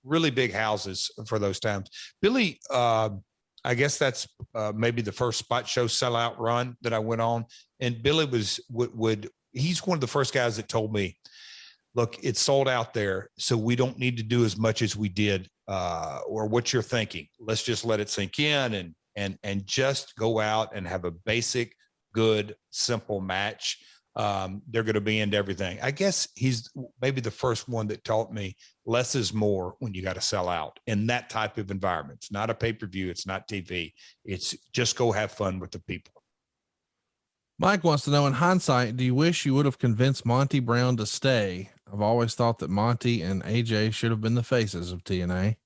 Really big houses for those times. Billy, I guess that's maybe the first spot show sellout run that I went on. And Billy he's one of the first guys that told me, "Look, it's sold out there, so we don't need to do as much as we did, or what you're thinking. Let's just let it sink in and just go out and have a basic, good, simple match. They're going to be into everything." I guess he's maybe the first one that taught me less is more when you got to sell out in that type of environment. It's not a pay-per-view. It's not TV. It's just go have fun with the people. Mike wants to know, in hindsight, do you wish you would have convinced Monty Brown to stay? I've always thought that Monty and AJ should have been the faces of TNA.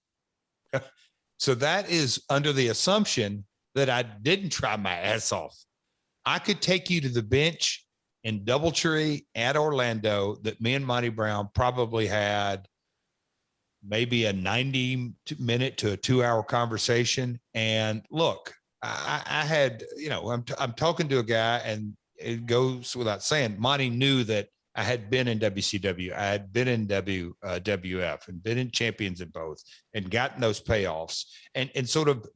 So that is under the assumption that I didn't try my ass off. I could take you to the bench in Doubletree at Orlando that me and Monty Brown probably had maybe a 90-minute to a 2-hour conversation. And look, I had, I'm talking to a guy, and it goes without saying, Monty knew that I had been in WCW, I had been in WWF, and been in champions in both, and gotten those payoffs, and sort of,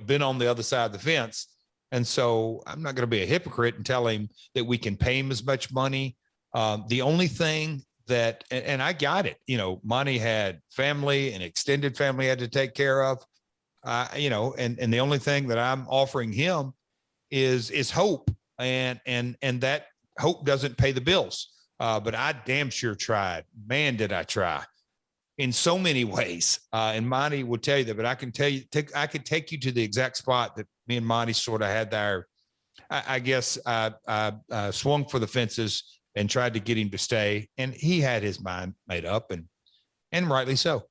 been on the other side of the fence. And so I'm not going to be a hypocrite and tell him that we can pay him as much money. The only thing that, and I got it, Monty had family and extended family had to take care of, and the only thing that I'm offering him is hope, and that hope doesn't pay the bills. But I damn sure tried. Man, did I try in so many ways. And Monty will tell you that, but I can tell you, I could take you to the exact spot that me and Monty sort of had there. I guess I swung for the fences and tried to get him to stay, and he had his mind made up, and rightly so.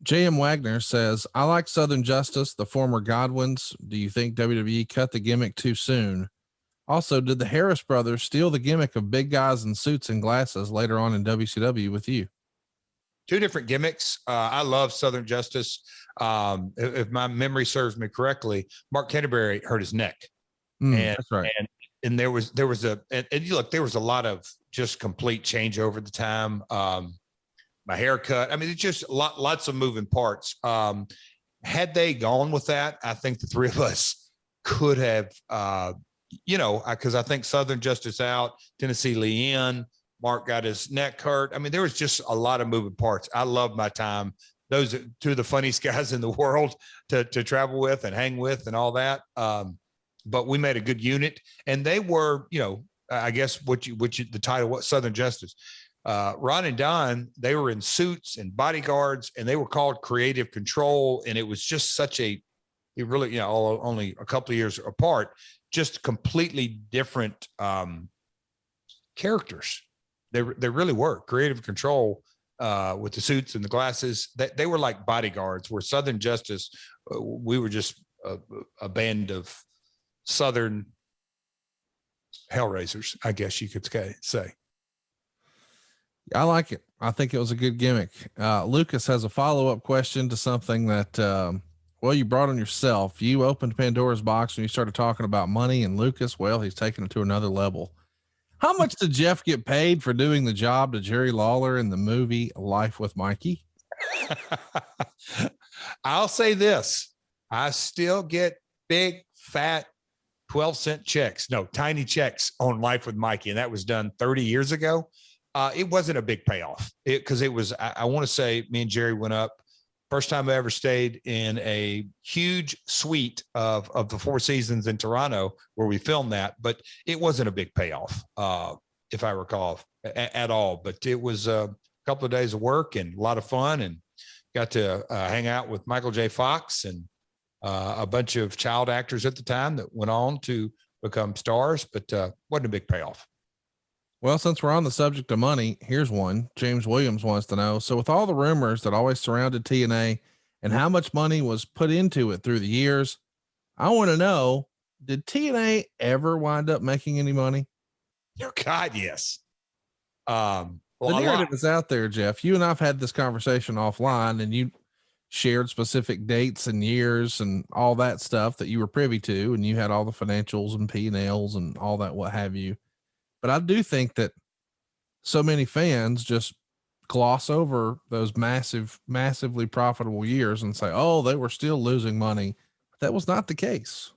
J.M. Wagner says, I like Southern Justice, the former Godwins. Do you think WWE cut the gimmick too soon? Also, did the Harris brothers steal the gimmick of big guys in suits and glasses later on in WCW with you? 2 different gimmicks. I love Southern Justice. If my memory serves me correctly, Mark Canterbury hurt his neck. That's right. And there was a lot of just complete changeover at the time. My haircut. It's just lots of moving parts. Had they gone with that, I think the 3 of us could have, because I think Southern Justice out, Tennessee Lee in, Mark got his neck hurt. There was just a lot of moving parts. I loved my time. Those are 2 of the funniest guys in the world to travel with and hang with and all that. But we made a good unit, and they were, I guess the title, what Southern Justice. Ron and Don, they were in suits and bodyguards, and they were called Creative Control. And it was just it really, only a couple of years apart, just completely different characters. They really were. Creative Control with the suits and the glasses, they were like bodyguards, where Southern Justice, we were just a band of Southern Hellraisers, I guess you could say. I like it. I think it was a good gimmick. Lucas has a follow-up question to something that, you brought on yourself. You opened Pandora's box when you started talking about money, and Lucas, he's taking it to another level. How much did Jeff get paid for doing the job to Jerry Lawler in the movie Life with Mikey? I'll say this. I still get big, fat 12-cent checks. No, tiny checks on Life with Mikey. And that was done 30 years ago. It wasn't a big payoff because it was, I want to say me and Jerry went up. First time I ever stayed in a huge suite of the Four Seasons in Toronto where we filmed that, but it wasn't a big payoff, if I recall at all. But it was a couple of days of work and a lot of fun, and got to hang out with Michael J. Fox and a bunch of child actors at the time that went on to become stars, but wasn't a big payoff. Well, since we're on the subject of money, here's one. James Williams wants to know. So with all the rumors that always surrounded TNA and how much money was put into it through the years, I want to know, did TNA ever wind up making any money? Oh, God, yes. The narrative is out there, Jeff. You and I've had this conversation offline, and you shared specific dates and years and all that stuff that you were privy to, and you had all the financials and P&Ls and all that, what have you. But I do think that so many fans just gloss over those massively profitable years and say, oh, they were still losing money. But that was not the case.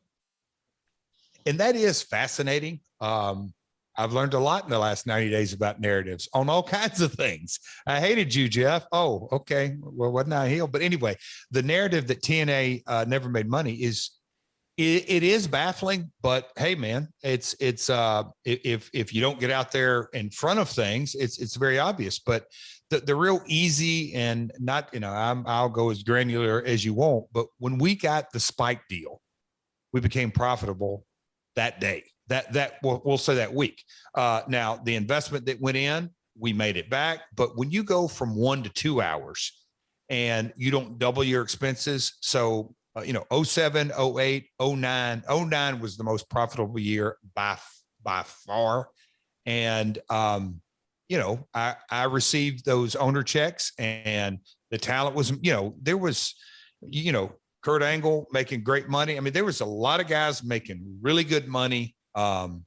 And that is fascinating. I've learned a lot in the last 90 days about narratives on all kinds of things. I hated you, Jeff. Oh, okay. Well, wasn't I healed? But anyway, the narrative that TNA never made money is, it is baffling, but hey, man, it's if you don't get out there in front of things, it's very obvious. But the real easy and not, I'll go as granular as you want, but when we got the Spike deal, we became profitable that day. That we'll say that week. Now the investment that went in, we made it back. But when you go from 1 to 2 hours and you don't double your expenses, so 07, 08, 09 was the most profitable year by far. And, I received those owner checks, and the talent was, there was, Kurt Angle making great money. I mean, there was a lot of guys making really good money. Would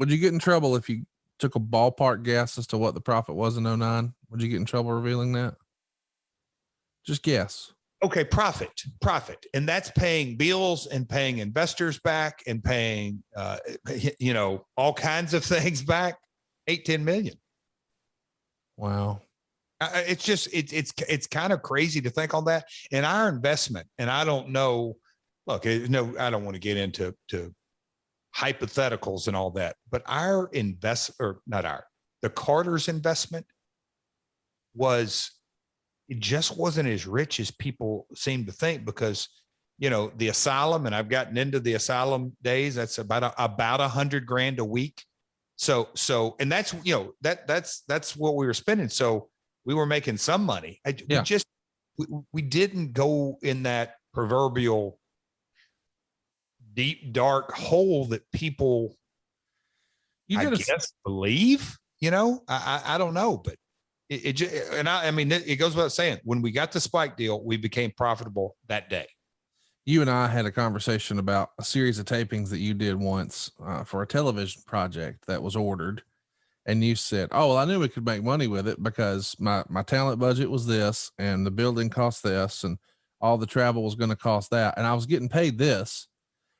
you get in trouble if you took a ballpark guess as to what the profit was in 09? Would you get in trouble revealing that? Just guess. Okay. Profit. And that's paying bills and paying investors back and paying, all kinds of things back. 8-10 million. Wow. It's just, it's kind of crazy to think on that. And our investment, and I don't know, I don't want to get into hypotheticals and all that, but the Carter's investment it just wasn't as rich as people seem to think, because, the asylum, and I've gotten into the asylum days, that's about $100,000 a week. So, and that's, that's what we were spending. So we were making some money. We didn't go in that proverbial deep, dark hole that people, I guess, believe, I don't know, but it goes without saying, when we got the Spike deal, we became profitable that day. You and I had a conversation about a series of tapings that you did once for a television project that was ordered. And you said, oh, well, I knew we could make money with it because my talent budget was this, and the building cost this, and all the travel was going to cost that. And I was getting paid this.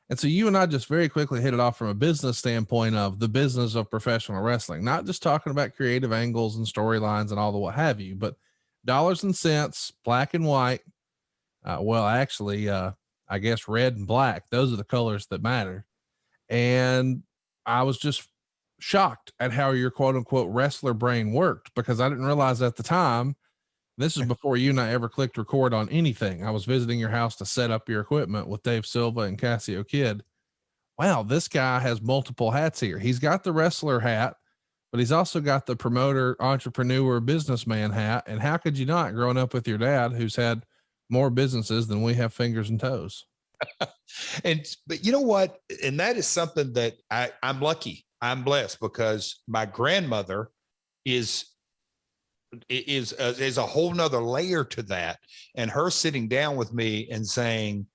And so you and I just very quickly hit it off from a business standpoint of the business of professional wrestling, not just talking about creative angles and storylines and all the what have you, but dollars and cents, black and white. I guess red and black, those are the colors that matter. And I was just shocked at how your quote unquote wrestler brain worked, because I didn't realize at the time, this is before you and I ever clicked record on anything. I was visiting your house to set up your equipment with Dave Silva and Cassio Kid. Wow, this guy has multiple hats here. He's got the wrestler hat, but he's also got the promoter, entrepreneur, businessman hat. And how could you not, growing up with your dad, who's had more businesses than we have fingers and toes? But you know what? And that is something that I'm lucky. I'm blessed, because my grandmother is a whole nother layer to that. And her sitting down with me and saying,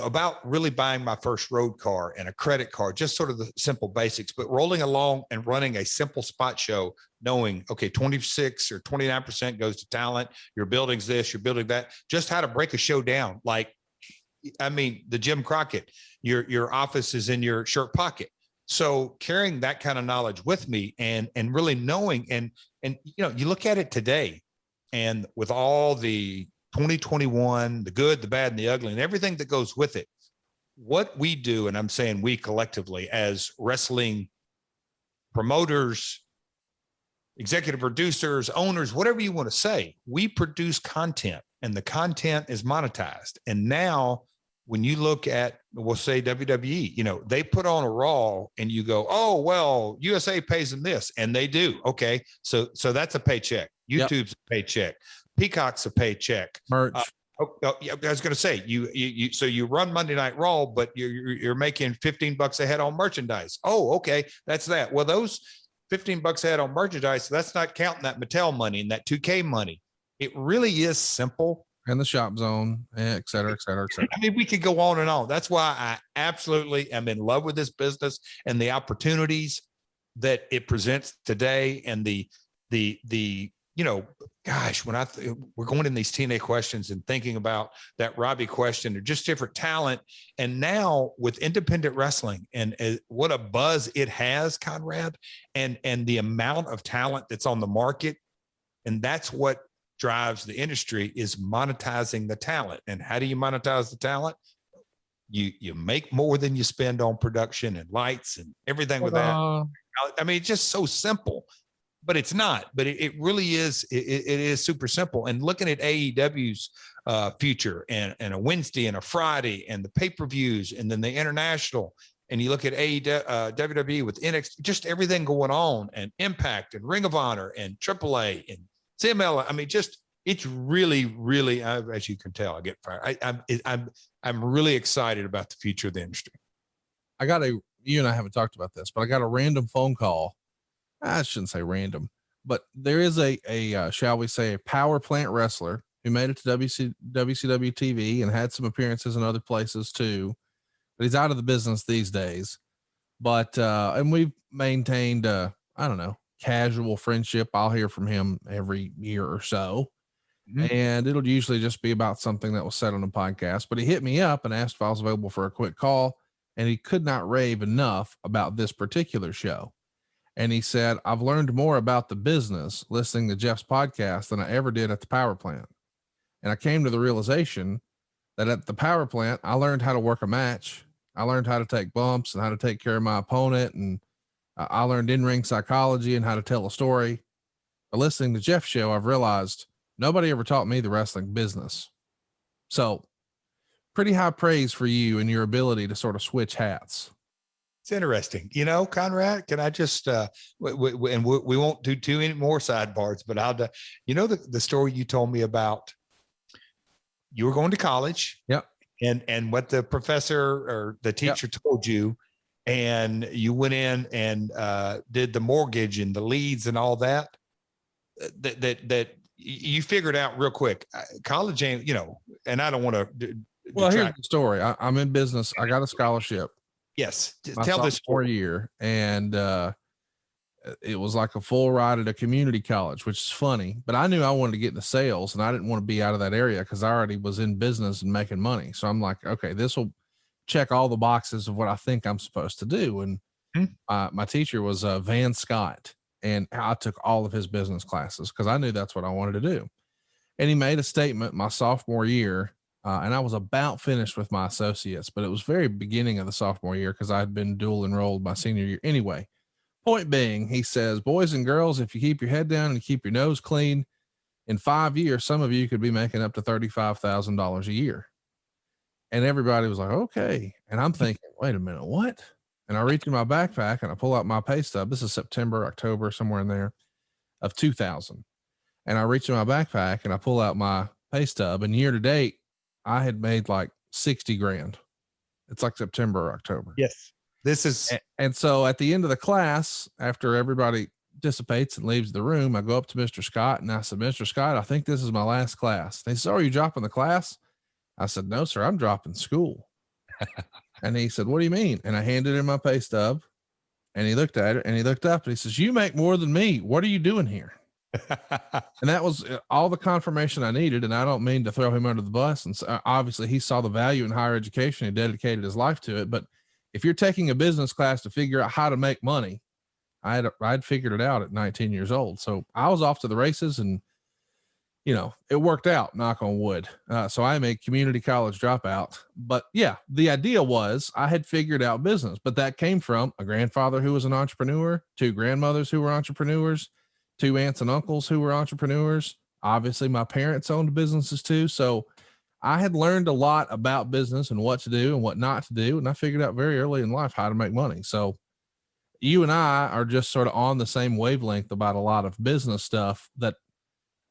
about really buying my first road car and a credit card, just sort of the simple basics, but rolling along and running a simple spot show, knowing, okay, 26 or 29% goes to talent. Your building's this, you're building that, just how to break a show down. Like, the Jim Crockett, your office is in your shirt pocket. So carrying that kind of knowledge with me and really knowing, and you look at it today, and with all the 2021, the good, the bad, and the ugly, and everything that goes with it, what we do, and I'm saying we collectively as wrestling promoters, executive producers, owners, whatever you want to say, we produce content, and the content is monetized. And now when you look at, we'll say WWE, they put on a Raw and you go, oh, well, USA pays them this, and they do. Okay. So that's a paycheck. YouTube's a paycheck. Peacock's a paycheck. Merch. Yeah, I was going to say so you run Monday Night Raw, but you're making $15 a head on merchandise. Oh, okay. That's that. Well, those $15 a head on merchandise, that's not counting that Mattel money and that 2K money. It really is simple. And the Shop Zone, et cetera, et cetera, et cetera. I mean, we could go on and on. That's why I absolutely am in love with this business and the opportunities that it presents today. And the gosh, when we're going in these TNA questions and thinking about that Robbie question or just different talent. And now with independent wrestling and what a buzz it has, Conrad, and the amount of talent that's on the market. And that's what drives the industry, is monetizing the talent. And how do you monetize the talent? You make more than you spend on production and lights and everything with that. I mean, it's just so simple, but it's not. But it really is. It is super simple. And looking at AEW's future and a Wednesday and a Friday and the pay-per-views and then the international, and you look at WWE with NXT, just everything going on, and Impact and Ring of Honor and AAA and CML. I mean, just it's really, really, as you can tell, I get fired. I'm really excited about the future of the industry. You and I haven't talked about this, but I got a random phone call. I shouldn't say random, but there is a shall we say, a power plant wrestler who made it to WCW TV and had some appearances in other places too, but he's out of the business these days. But, and we've maintained, I don't know, casual friendship. I'll hear from him every year or so. Mm-hmm. And it'll usually just be about something that was said on the podcast, but he hit me up and asked if I was available for a quick call, and he could not rave enough about this particular show. And he said, I've learned more about the business listening to Jeff's podcast than I ever did at the power plant. And I came to the realization that at the power plant, I learned how to work a match. I learned how to take bumps and how to take care of my opponent. And I learned in-ring psychology and how to tell a story. But listening to Jeff's show, I've realized nobody ever taught me the wrestling business. So pretty high praise for you and your ability to sort of switch hats. It's interesting. Conrad, can I just, and we won't do too many more sidebars, but I'll, the story you told me about, you were going to college. Yep. And what the professor or the teacher told you, and you went in and did the mortgage and the leads and all that you figured out real quick. College ain't, and I don't want to. Well, here's the story. I'm in business. I got a scholarship. Yes. Tell this story. Year. And it was like a full ride at a community college, which is funny, but I knew I wanted to get into sales and I didn't want to be out of that area because I already was in business and making money. So I'm like, okay, this will check all the boxes of what I think I'm supposed to do. And my teacher was Van Scott, and I took all of his business classes because I knew that's what I wanted to do. And he made a statement my sophomore year. And I was about finished with my associates, but it was very beginning of the sophomore year because I had been dual enrolled my senior year. Anyway, point being, he says, boys and girls, if you keep your head down and keep your nose clean, in 5 years, some of you could be making up to $35,000 a year. And everybody was like, okay. And I'm thinking, wait a minute, what? And I reach in my backpack and I pull out my pay stub. This is September, October, somewhere in there, of 2000. And I reach in my backpack and I pull out my pay stub, and year to date, I had made like 60 grand. It's like September or October. Yes. This is. And so at the end of the class, after everybody dissipates and leaves the room, I go up to Mr. Scott and I said, Mr. Scott, I think this is my last class. They said, oh, are you dropping the class? I said, no, sir, I'm dropping school. And he said, what do you mean? And I handed him my pay stub, and he looked at it and he looked up and he says, you make more than me. What are you doing here? And that was all the confirmation I needed. And I don't mean to throw him under the bus. And so obviously he saw the value in higher education and dedicated his life to it, but if you're taking a business class to figure out how to make money, I'd figured it out at 19 years old. So I was off to the races, and it worked out, knock on wood. So I'm a community college dropout, but yeah, the idea was I had figured out business, but that came from a grandfather who was an entrepreneur, 2 grandmothers who were entrepreneurs, 2 aunts and uncles who were entrepreneurs. Obviously my parents owned businesses too. So I had learned a lot about business and what to do and what not to do. And I figured out very early in life how to make money. So you and I are just sort of on the same wavelength about a lot of business stuff that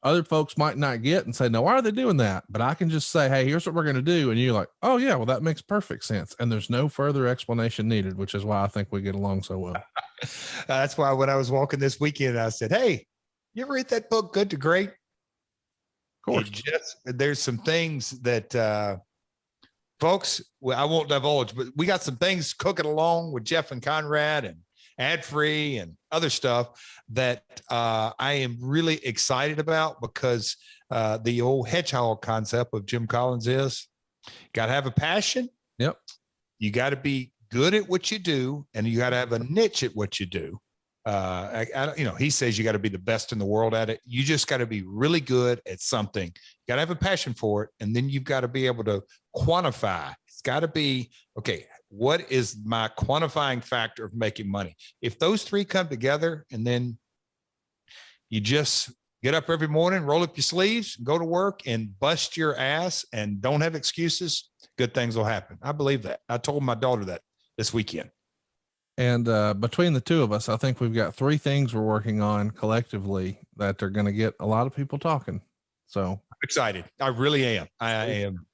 other folks might not get and say, no, why are they doing that? But I can just say, hey, here's what we're going to do. And you're like, oh yeah, well, that makes perfect sense. And there's no further explanation needed, which is why I think we get along so well. That's why when I was walking this weekend, I said, hey, you ever read that book, Good to Great? Of course. There's some things that, folks, well, I won't divulge, but we got some things cooking along with Jeff and Conrad and ad free and other stuff that I am really excited about, because the old hedgehog concept of Jim Collins is got to have a passion. Yep. You got to be good at what you do, and you got to have a niche at what you do. He says you got to be the best in the world at it. You just got to be really good at something. You got to have a passion for it. And then you've got to be able to quantify. It's got to be, okay, what is my quantifying factor of making money? If those 3 come together, and then you just get up every morning, roll up your sleeves, go to work and bust your ass and don't have excuses, good things will happen. I believe that. I told my daughter that this weekend. And between the 2 of us, I think we've got 3 things we're working on collectively that are going to get a lot of people talking. So I'm excited. I really am. I am.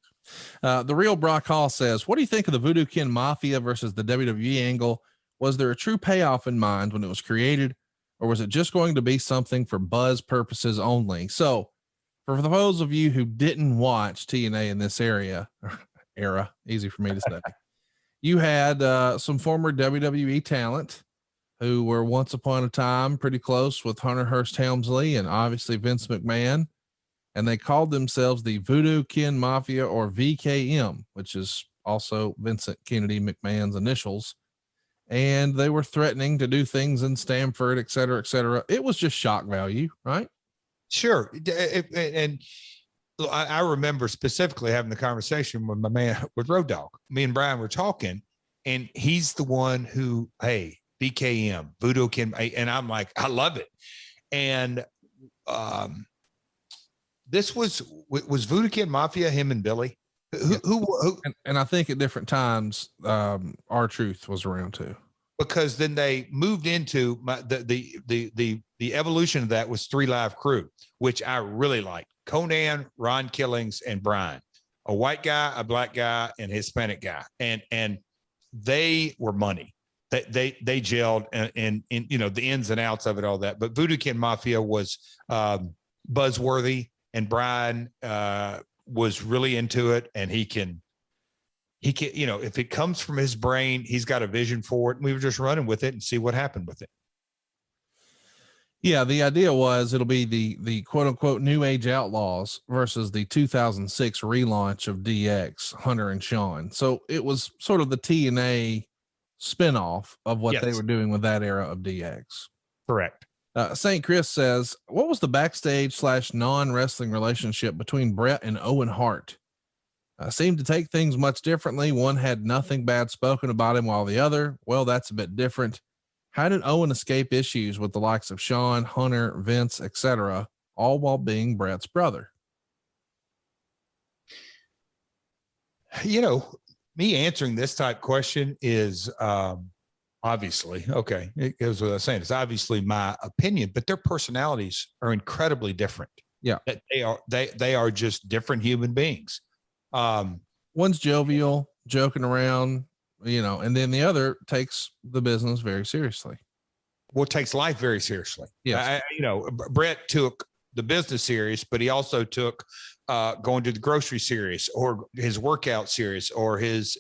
The real Brock Hall says, what do you think of the Voodoo Kin Mafia versus the WWE angle? Was there a true payoff in mind when it was created, or was it just going to be something for buzz purposes only? So for those of you who didn't watch TNA in this era, easy for me to say, you had some former WWE talent who were once upon a time pretty close with Hunter Hearst Helmsley and obviously Vince McMahon. And they called themselves the Voodoo Kin Mafia, or VKM, which is also Vincent Kennedy McMahon's initials. And they were threatening to do things in Stamford, et cetera, et cetera. It was just shock value, right? Sure. And I remember specifically having the conversation with my man, with Road Dogg. Me and Brian were talking, and he's the one who, hey, VKM, Voodoo Kin, and I'm like, I love it. And this was Voodoo Kin Mafia, him and Billy, who and I think at different times, R-Truth was around too. Because then they moved into the evolution of that was 3 Live Crew, which I really liked. Conan, Ron Killings, and Brian, a white guy, a black guy, and a Hispanic guy, and they were money. They gelled and the ins and outs of it, all that. But Voodoo Kin Mafia was buzzworthy. And Brian was really into it, and he can, if it comes from his brain, he's got a vision for it. And we were just running with it and see what happened with it. Yeah. The idea was it'll be the quote unquote new age outlaws versus the 2006 relaunch of DX, Hunter and Sean. So it was sort of the TNA spinoff of what they were doing with that era of DX. Correct. St. Chris says, what was the backstage / non-wrestling relationship between Bret and Owen Hart? Seemed to take things much differently. One had nothing bad spoken about him, while the other, well, that's a bit different. How did Owen escape issues with the likes of Sean, Hunter, Vince, etc., all while being Bret's brother? Me answering this type question is, obviously, okay, it goes without saying, it's obviously my opinion, but their personalities are incredibly different. Yeah. They are just different human beings. One's jovial, joking around, and then the other takes the business very seriously. Well, takes life very seriously. Yes. Bret took the business serious, but he also took going to the grocery serious, or his workout serious, or his,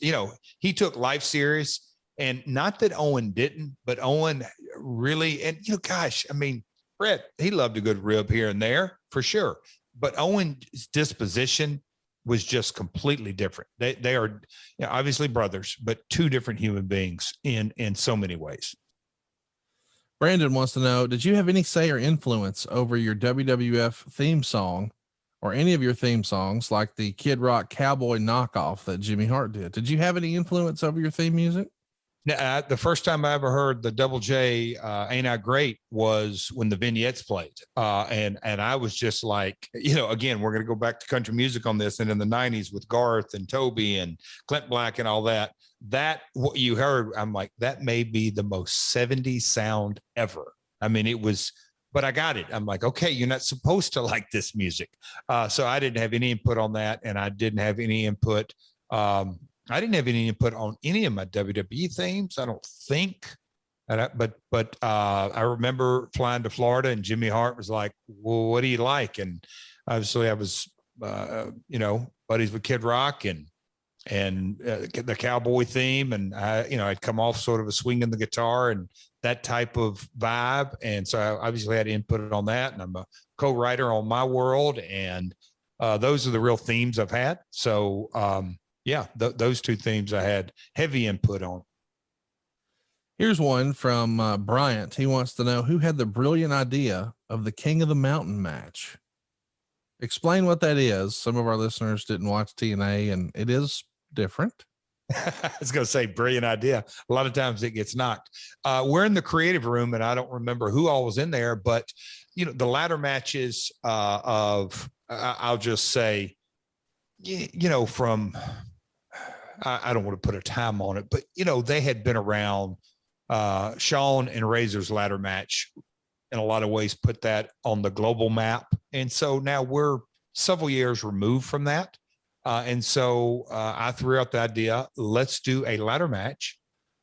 he took life serious. And not that Owen didn't, but Owen really, and Bret, he loved a good rib here and there for sure. But Owen's disposition was just completely different. They are, you know, obviously brothers, but two different human beings in so many ways. Brandon wants to know, did you have any say or influence over your WWF theme song or any of your theme songs, like the Kid Rock Cowboy knockoff that Jimmy Hart did? Did you have any influence over your theme music? The first time I ever heard the Double J Ain't I Great was when the vignettes played. And I was just like, you know, again, we're going to go back to country music on this. And in the 90s with Garth and Toby and Clint Black and all that, what you heard, I'm like, that may be the most 70s sound ever. I mean, it was, but I got it. I'm like, okay, you're not supposed to like this music. So I didn't have any input on that. And I didn't have any input. I didn't have any input on any of my WWE themes, I don't think. But I remember flying to Florida and Jimmy Hart was like, well, what do you like? And obviously I was, you know, buddies with Kid Rock and the cowboy theme. And I'd come off sort of a swing in the guitar and that type of vibe. And so I obviously had input on that. And I'm a co-writer on My World. And those are the real themes I've had. So, yeah, those two themes I had heavy input on. Here's one from Bryant. He wants to know who had the brilliant idea of the King of the Mountain match. Explain what that is. Some of our listeners didn't watch TNA, and it is different. I was going to say brilliant idea. A lot of times it gets knocked. We're in the creative room, and I don't remember who all was in there, but you know, the ladder matches I'll just say, you know, from. I don't want to put a time on it, but you know, they had been around. Shawn and Razor's ladder match in a lot of ways put that on the global map. And so now we're several years removed from that. And so I threw out the idea, let's do a ladder match.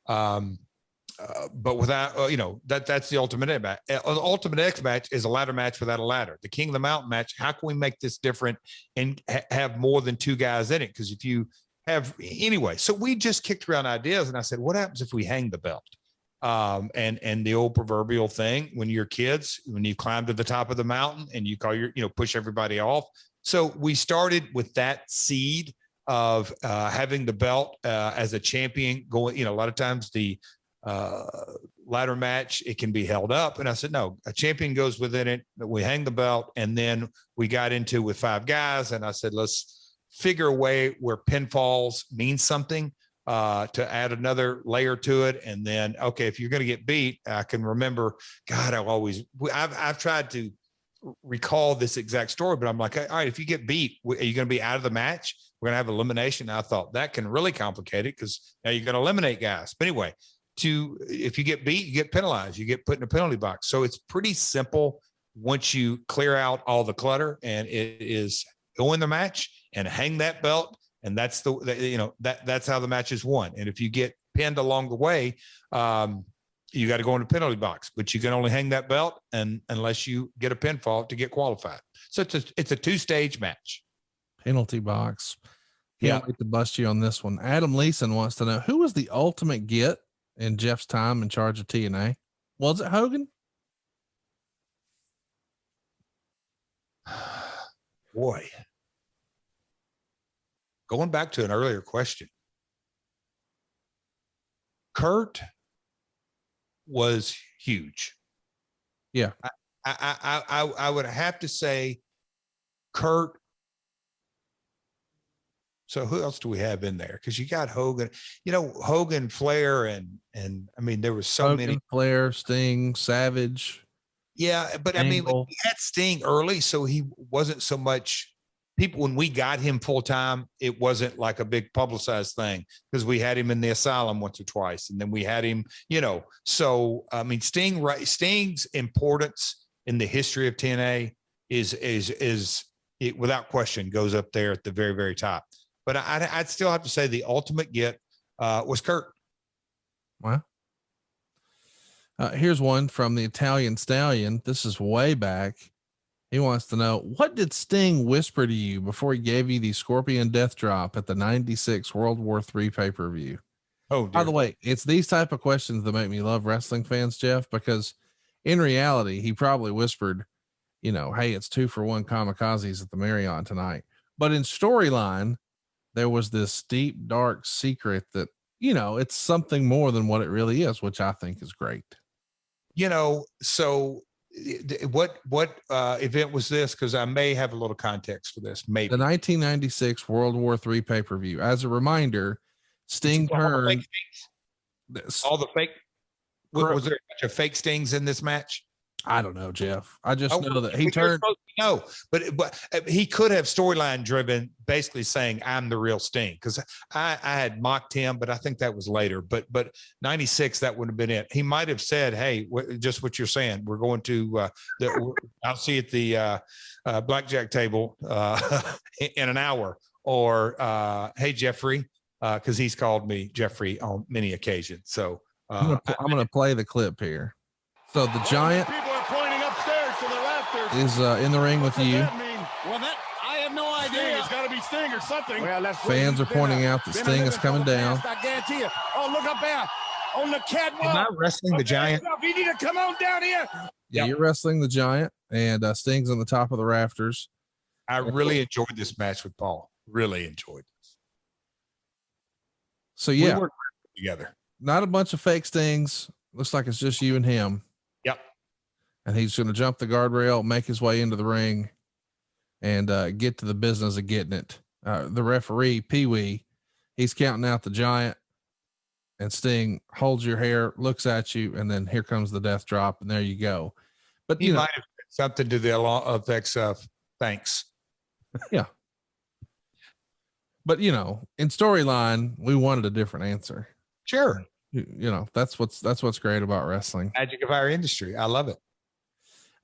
But without, you know, that's the Ultimate match. Ultimate X match is a ladder match without a ladder. The King of the Mountain match, how can we make this different and have more than two guys in it? Because if you anyway, so we just kicked around ideas and I said, what happens if we hang the belt? And the old proverbial thing, when you're kids, when you climb to the top of the mountain and you call push everybody off. So we started with that seed of having the belt as a champion going, a lot of times the ladder match, it can be held up. And I said, no, a champion goes within it, but we hang the belt. And then we got into with 5 guys. And I said, let's figure a way where pinfalls mean something to add another layer to it. And then, okay, if you're going to get beat, I can remember, God, I've tried to recall this exact story, but I'm like, all right, if you get beat, are you going to be out of the match? We're going to have elimination. I thought that can really complicate it because now you're going to eliminate guys. But anyway, if you get beat, you get penalized, you get put in a penalty box. So it's pretty simple once you clear out all the clutter, and it is go in the match and hang that belt. And that's that's how the match is won. And if you get pinned along the way, you got to go in the penalty box, but you can only hang that belt unless you get a pinfall to get qualified. So it's a 2-stage match. Penalty box. Yeah. Can't wait to bust you on this one. Adam Leeson wants to know, who was the ultimate get in Jeff's time in charge of TNA? Was it Hogan? Boy. Going back to an earlier question, Kurt was huge. Yeah. I would have to say Kurt. So who else do we have in there? Because you got Hogan, Hogan, Flair, and I mean, there was so Hogan, many. Flair, Sting, Savage. Yeah, but Angle. I mean, we had Sting early, so he wasn't so much. People, when we got him full time, it wasn't like a big publicized thing because we had him in the asylum once or twice, and then we had him, So I mean, Sting's importance in the history of TNA is it, without question, goes up there at the very, very top. But I'd still have to say the ultimate get was Kurt. Wow. Here's one from the Italian Stallion. This is way back. He wants to know, what did Sting whisper to you before he gave you the Scorpion Death Drop at the 96 World War III pay-per-view? Oh, dear. By the way, it's these type of questions that make me love wrestling fans, Jeff, because in reality, he probably whispered, hey, it's 2-for-1 kamikazes at the Marriott tonight. But in storyline, there was this deep, dark secret that, it's something more than what it really is, which I think is great. So what event was this? Because I may have a little context for this. Maybe the 1996 World War III pay-per-view. As a reminder, Sting turned all the fake. Was there a bunch of fake Stings in this match? I don't know, Jeff. I just know that he turned. No, but he could have storyline driven, basically saying I'm the real Sting, because I had mocked him, but I think that was later. But 96, that would have been it. He might have said, "Hey, just what you're saying. We're going to I'll see you at the blackjack table in an hour," or "Hey, Jeffrey," because he's called me Jeffrey on many occasions. So I'm going to play the clip here. So the Giant is in the ring with you. Well, I have no idea. It's got to be Sting or something. Well, fans are pointing out that Sting is coming down. I guarantee you. Oh, look up there on the catwalk. Am I wrestling the Giant? You need to come on down here. Yeah, you're wrestling the Giant, and Sting's on the top of the rafters. I really enjoyed this match with Paul. Really enjoyed this. So yeah, we worked together. Not a bunch of fake Stings. Looks like it's just you and him. Yep. And he's going to jump the guardrail, make his way into the ring, and get to the business of getting it. The referee, Pee Wee, he's counting out the Giant, and Sting holds your hair, looks at you, and then here comes the death drop, and there you go. But you might have said something to the effects of thanks. Yeah. But in storyline, we wanted a different answer. Sure. That's what's great about wrestling. Magic of our industry. I love it.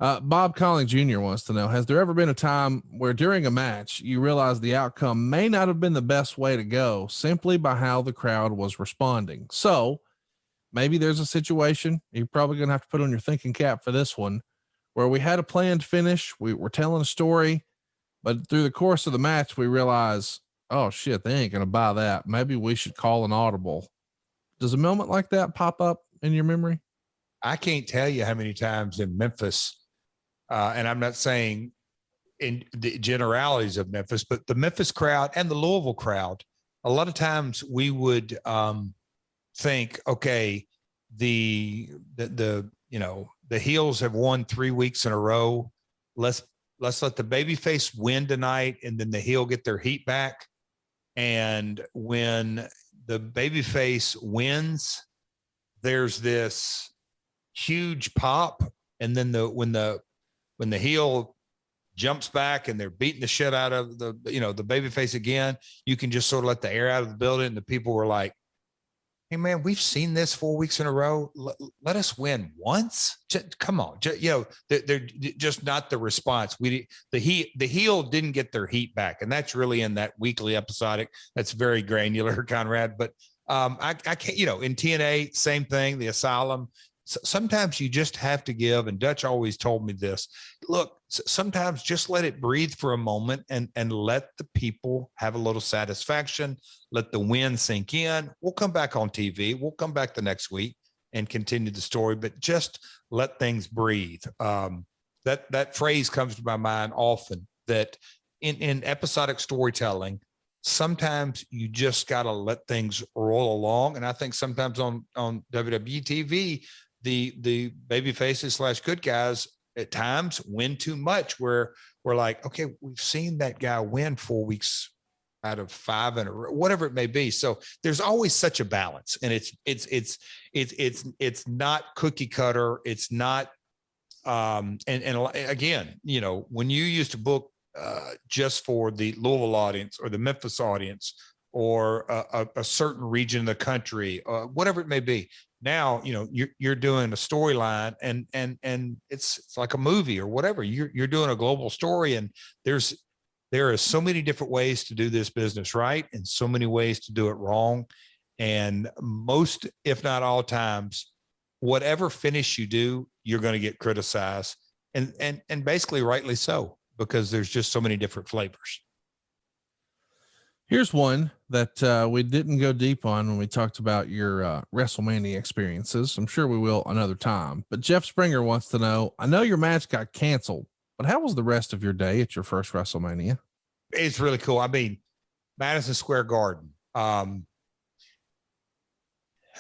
Bob Colling Jr. wants to know, has there ever been a time where during a match you realize the outcome may not have been the best way to go simply by how the crowd was responding? So maybe there's a situation, you're probably going to have to put on your thinking cap for this one, where we had a planned finish. We were telling a story, but through the course of the match, we realize, oh shit, they ain't going to buy that. Maybe we should call an audible. Does a moment like that pop up in your memory? I can't tell you how many times in Memphis, and I'm not saying in the generalities of Memphis, but the Memphis crowd and the Louisville crowd, a lot of times we would think, okay, the heels have won 3 weeks in a row. Let's let the babyface win tonight, and then the heel get their heat back. And when the babyface wins, there's this huge pop, and then when the heel jumps back and they're beating the shit out of the babyface again, you can just sort of let the air out of the building, and the people were like, "Hey man, we've seen this 4 weeks in a row. Let us win once. Come on." They're just not the response. The heel didn't get their heat back, and that's really in that weekly episodic. That's very granular, Conrad. But I can't. In TNA, same thing. The Asylum. Sometimes you just have to give, and Dutch always told me this. Look, sometimes just let it breathe for a moment and let the people have a little satisfaction. Let the win sink in. We'll come back on TV. We'll come back the next week and continue the story, but just let things breathe. That phrase comes to my mind often, that in episodic storytelling, sometimes you just got to let things roll along. And I think sometimes on WWE TV, the baby faces / good guys at times win too much, where we're like, okay, we've seen that guy win 4 weeks out of 5 and whatever it may be. So there's always such a balance, and it's not cookie cutter. It's not, and again, when you used to book just for the Louisville audience or the Memphis audience or a certain region of the country, whatever it may be. Now, you're doing a storyline, and it's like a movie or whatever. You're doing a global story, and there are so many different ways to do this business right, and so many ways to do it wrong. And most, if not all times, whatever finish you do, you're going to get criticized, and basically rightly so, because there's just so many different flavors. Here's one that we didn't go deep on when we talked about your Wrestlemania experiences. I'm sure we will another time. But Jeff Springer wants to know, I know your match got canceled, but how was the rest of your day at your first Wrestlemania? It's really cool. I mean, Madison Square Garden. I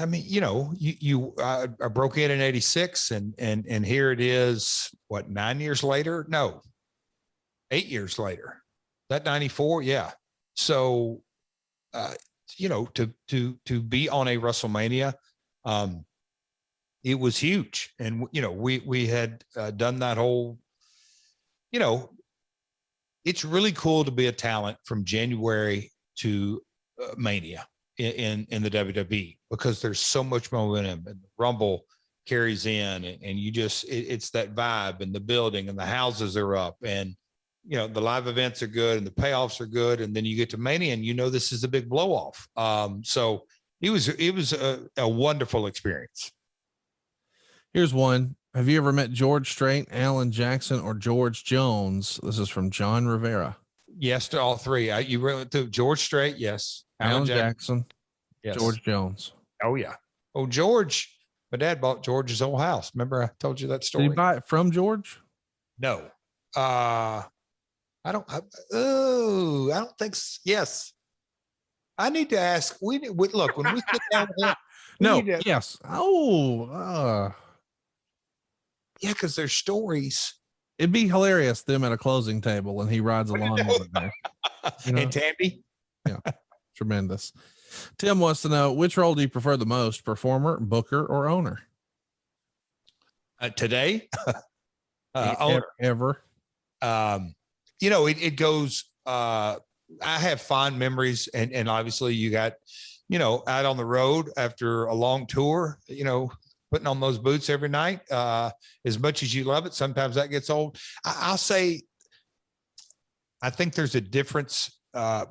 mean, I broke in 86 and here it is, what, 9 years later? No, 8 years later. That 94. Yeah. So, to be on a WrestleMania, it was huge. And, we had done that whole, it's really cool to be a talent from January to Mania in the WWE, because there's so much momentum, and the Rumble carries in, and you just, it's that vibe, and the building and the houses are up, and, the live events are good and the payoffs are good. And then you get to Mania and this is a big blow off. So it was a wonderful experience. Here's one. Have you ever met George Strait, Alan Jackson, or George Jones? This is from John Rivera. Yes to all three. You went to George Strait. Yes. Alan Jackson. Yes. George Jones. Oh yeah. Oh, George. My dad bought George's old house. Remember I told you that story? Did you buy it from George? No. I don't think so. Yes. I need to ask. Look, when we sit down with him, yes. Oh, yeah, because there's stories. It'd be hilarious, them at a closing table and he rides along over there. And Tammy. Yeah. Tremendous. Tim wants to know, which role do you prefer the most, performer, booker, or owner? Today? Owner. Ever. It goes, I have fond memories, and obviously you got, out on the road after a long tour, putting on those boots every night, as much as you love it, sometimes that gets old. I'll say, I think there's a difference, the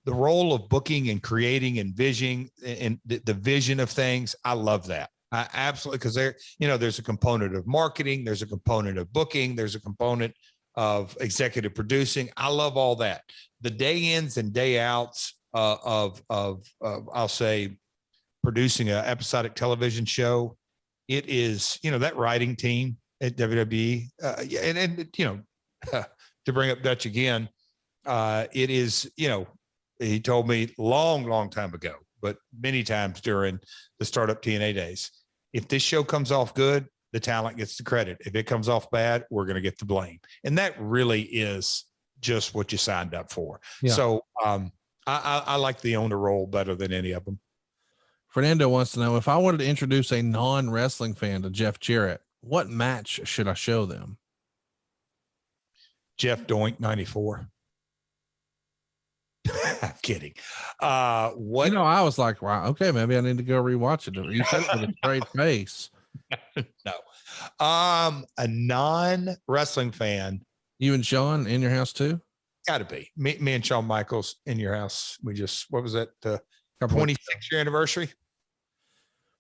role of booking and creating and visioning and the vision of things. I love that. I absolutely, because there's a component of marketing, there's a component of booking, there's a component of executive producing. I love all that. The day ins and day outs of I'll say producing an episodic television show. It is, that writing team at WWE, to bring up Dutch again, it is, he told me long time ago, but many times during the startup TNA days, if this show comes off good, the talent gets the credit. If it comes off bad, we're going to get the blame. And that really is just what you signed up for. Yeah. So I like the owner role better than any of them. Fernando wants to know, if I wanted to introduce a non-wrestling fan to Jeff Jarrett, what match should I show them? Jeff Doink 94. I'm kidding. I was like, wow, okay, maybe I need to go rewatch it. You said it with a straight face. No. A non-wrestling fan. You and Shawn in your house too? Gotta be. Me and Shawn Michaels in your house. What was that? 26th year anniversary.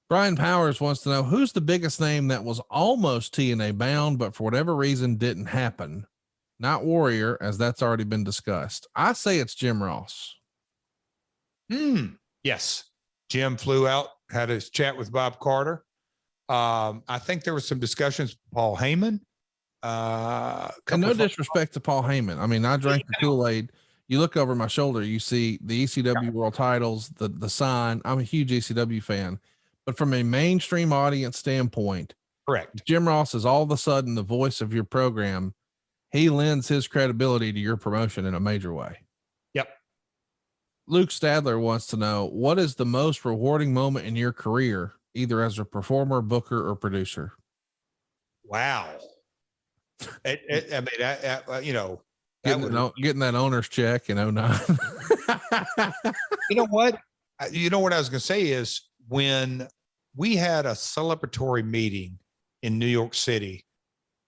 Brian Powers wants to know, who's the biggest name that was almost TNA bound, but for whatever reason didn't happen? Not Warrior, as that's already been discussed. I say it's Jim Ross. Yes. Jim flew out, had his chat with Bob Carter. I think there was some discussions with Paul Heyman. And no disrespect to Paul Heyman. I mean, I drank the Kool-Aid. You look over my shoulder, you see the ECW world titles, the sign. I'm a huge ECW fan, but from a mainstream audience standpoint, correct. Jim Ross is all of a sudden the voice of your program. He lends his credibility to your promotion in a major way. Yep. Luke Stadler wants to know, what is the most rewarding moment in your career, either as a performer, booker, or producer? Wow. Getting that owner's check in 09. You know what I was going to say is, when we had a celebratory meeting in New York City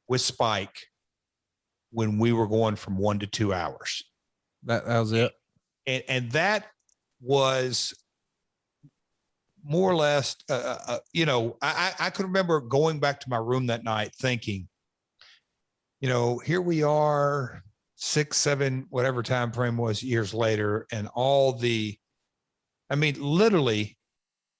with Spike, when we were going from 1 to 2 hours, that was it. And that was more or less, I could remember going back to my room that night thinking, here we are 6, 7, whatever time frame was years later. And literally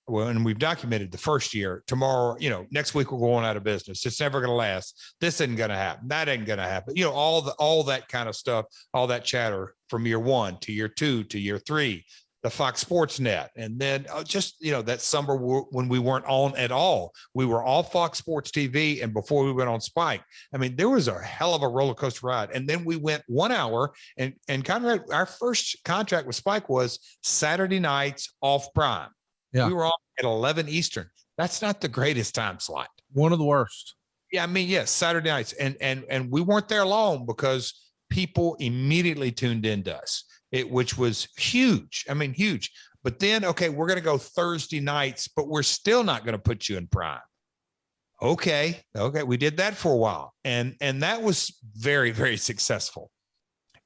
Well, and we've documented the first year. Tomorrow, next week we're going out of business. It's never going to last. This isn't going to happen. That ain't going to happen. All that kind of stuff, all that chatter from year 1 to year 2 to year 3, the Fox Sports Net. And then that summer when we weren't on at all, we were off Fox Sports TV. And before we went on Spike, I mean, there was a hell of a roller coaster ride. And then we went 1 hour and Conrad, our first contract with Spike was Saturday nights off Prime. Yeah. We were on at 11 Eastern. That's not the greatest time slot. One of the worst. Yeah. I mean, yes, Saturday nights. And we weren't there long because people immediately tuned into us, which was huge. I mean, huge. But then, okay, we're going to go Thursday nights, but we're still not going to put you in Prime. Okay. We did that for a while. And that was very, very successful.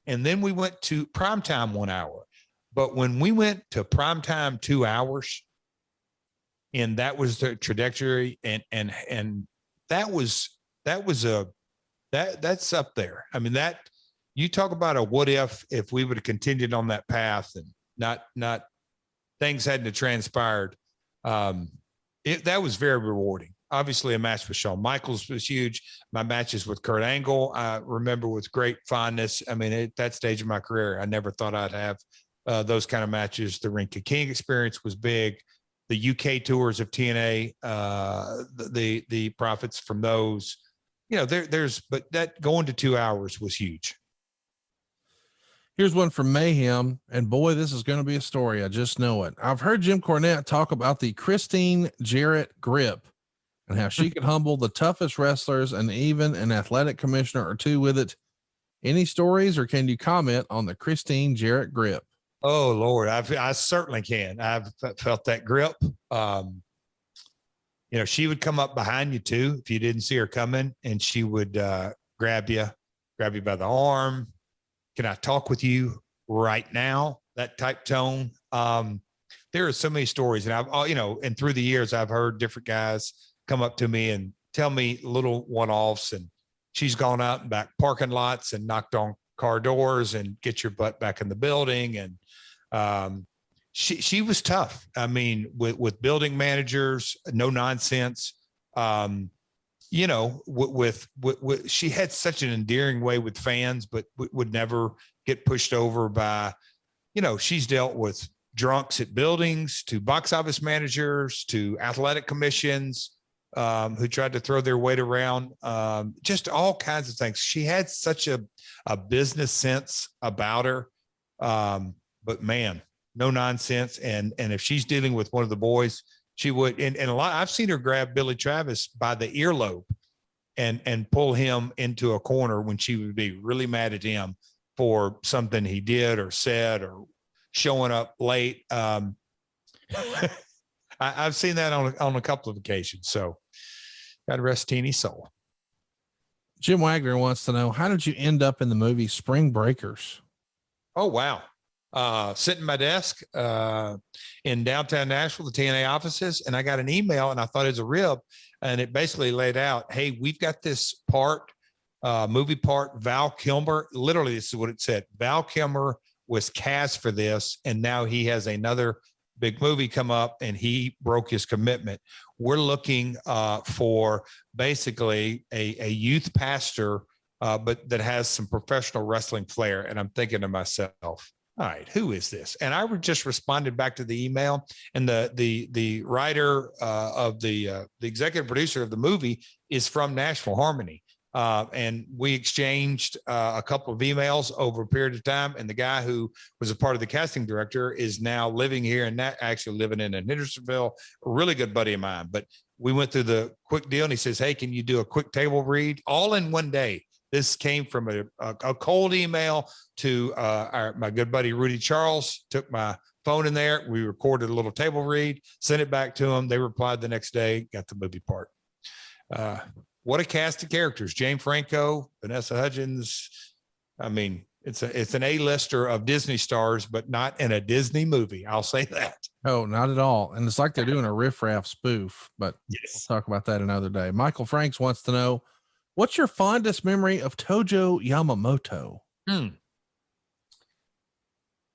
And then we went to primetime 1 hour. But when we went to primetime 2 hours, and that was the trajectory, and that's up there. I mean, that you talk about a what if we would have continued on that path and not things hadn't transpired. That was very rewarding. Obviously, a match with Shawn Michaels was huge. My matches with Kurt Angle, I remember with great fondness. I mean, at that stage of my career, I never thought I'd have those kind of matches. The Ring King experience was big. The UK tours of TNA, the profits from those, but that going to 2 hours was huge. Here's one from Mayhem, and boy, this is going to be a story. I just know it. I've heard Jim Cornette talk about the Christine Jarrett grip and how she could humble the toughest wrestlers and even an athletic commissioner or two with it. Any stories, or can you comment on the Christine Jarrett grip? Oh Lord, I certainly can. I've felt that grip. She would come up behind you too if you didn't see her coming, and she would grab you by the arm. Can I talk with you right now? That type tone. There are so many stories, and I've and through the years I've heard different guys come up to me and tell me little one-offs, and she's gone out and back parking lots and knocked on car doors and get your butt back in the building. And she was tough. I mean, with building managers, no nonsense. She had such an endearing way with fans, but would never get pushed over by, she's dealt with drunks at buildings, to box office managers, to athletic commissions, who tried to throw their weight around, just all kinds of things. She had such a business sense about her. But man, no nonsense. And if she's dealing with one of the boys, she would, and a lot, I've seen her grab Billy Travis by the earlobe and pull him into a corner when she would be really mad at him for something he did or said or showing up late. I've seen that on a couple of occasions. So God rest Teeny's soul. Jim Wagner wants to know, how did you end up in the movie Spring Breakers? Oh, wow. Sitting at my desk in downtown Nashville, the TNA offices, and I got an email, and I thought it was a rib, and it basically laid out, hey, we've got this part, movie part, Val Kilmer, literally this is what it said. Val Kilmer was cast for this, and now he has another big movie come up, and he broke his commitment. We're looking for basically a youth pastor, but that has some professional wrestling flair. And I'm thinking to myself, all right, who is this? And I just responded back to the email, and the writer of the executive producer of the movie is from Nashville Harmony. And we exchanged a couple of emails over a period of time. And the guy who was a part of the casting director is now living here and actually living in Hendersonville, a really good buddy of mine. But we went through the quick deal, and he says, hey, can you do a quick table read all in one day? This came from a cold email to my good buddy, Rudy Charles, took my phone in there. We recorded a little table read, sent it back to them. They replied the next day, got the movie part. What a cast of characters. Jane Franco, Vanessa Hudgens. I mean, it's an A-lister of Disney stars, but not in a Disney movie. I'll say that. Oh, not at all. And it's like they're doing a riff-raff spoof, but yes, we'll talk about that another day. Michael Franks wants to know, what's your fondest memory of Tojo Yamamoto?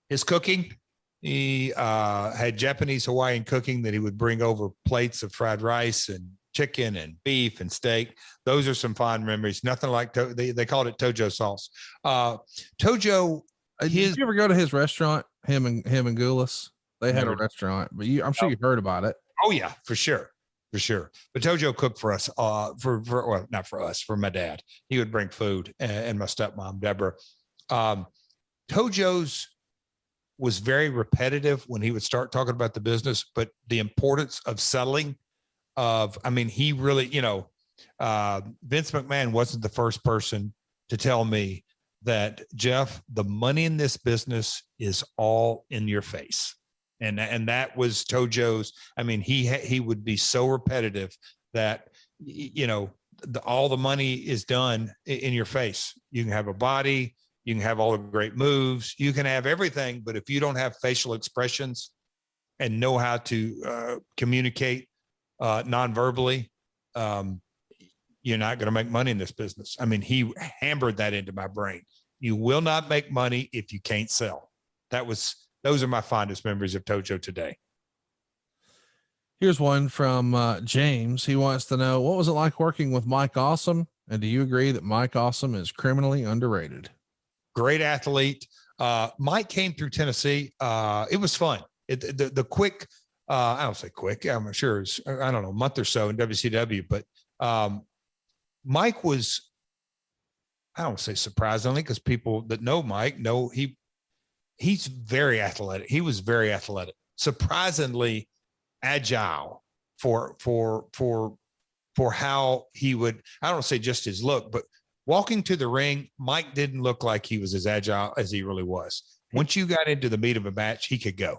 His cooking. He had Japanese Hawaiian cooking that he would bring over plates of fried rice and chicken and beef and steak. Those are some fond memories. Nothing like they called it Tojo sauce. Tojo. Did you ever go to his restaurant? Him and Goulas? They had a restaurant, but I'm sure you've heard about it. Oh yeah, for sure. But Tojo cooked for us, well, not for us, for my dad. He would bring food, and my stepmom, Deborah. Tojo's was very repetitive when he would start talking about the business, but the importance of selling he really, Vince McMahon wasn't the first person to tell me that, Jeff, the money in this business is all in your face. And that was Tojo's. He would be so repetitive that, all the money is done in your face. You can have a body, you can have all the great moves, you can have everything, but if you don't have facial expressions and know how to communicate non-verbally, you're not going to make money in this business. He hammered that into my brain. You will not make money if you can't sell. Those are my fondest memories of Tojo today. Here's one from James. He wants to know, what was it like working with Mike Awesome? And do you agree that Mike Awesome is criminally underrated? Great athlete. Mike came through Tennessee. It was fun. The quick, I don't say quick, I'm sure it's, I don't know, a month or so in WCW, but Mike was, I don't say surprisingly, because people that know Mike know he's very athletic. He was very athletic, surprisingly agile for how he would, I don't say just his look, but walking to the ring, Mike didn't look like he was as agile as he really was. Once you got into the meat of a match, he could go.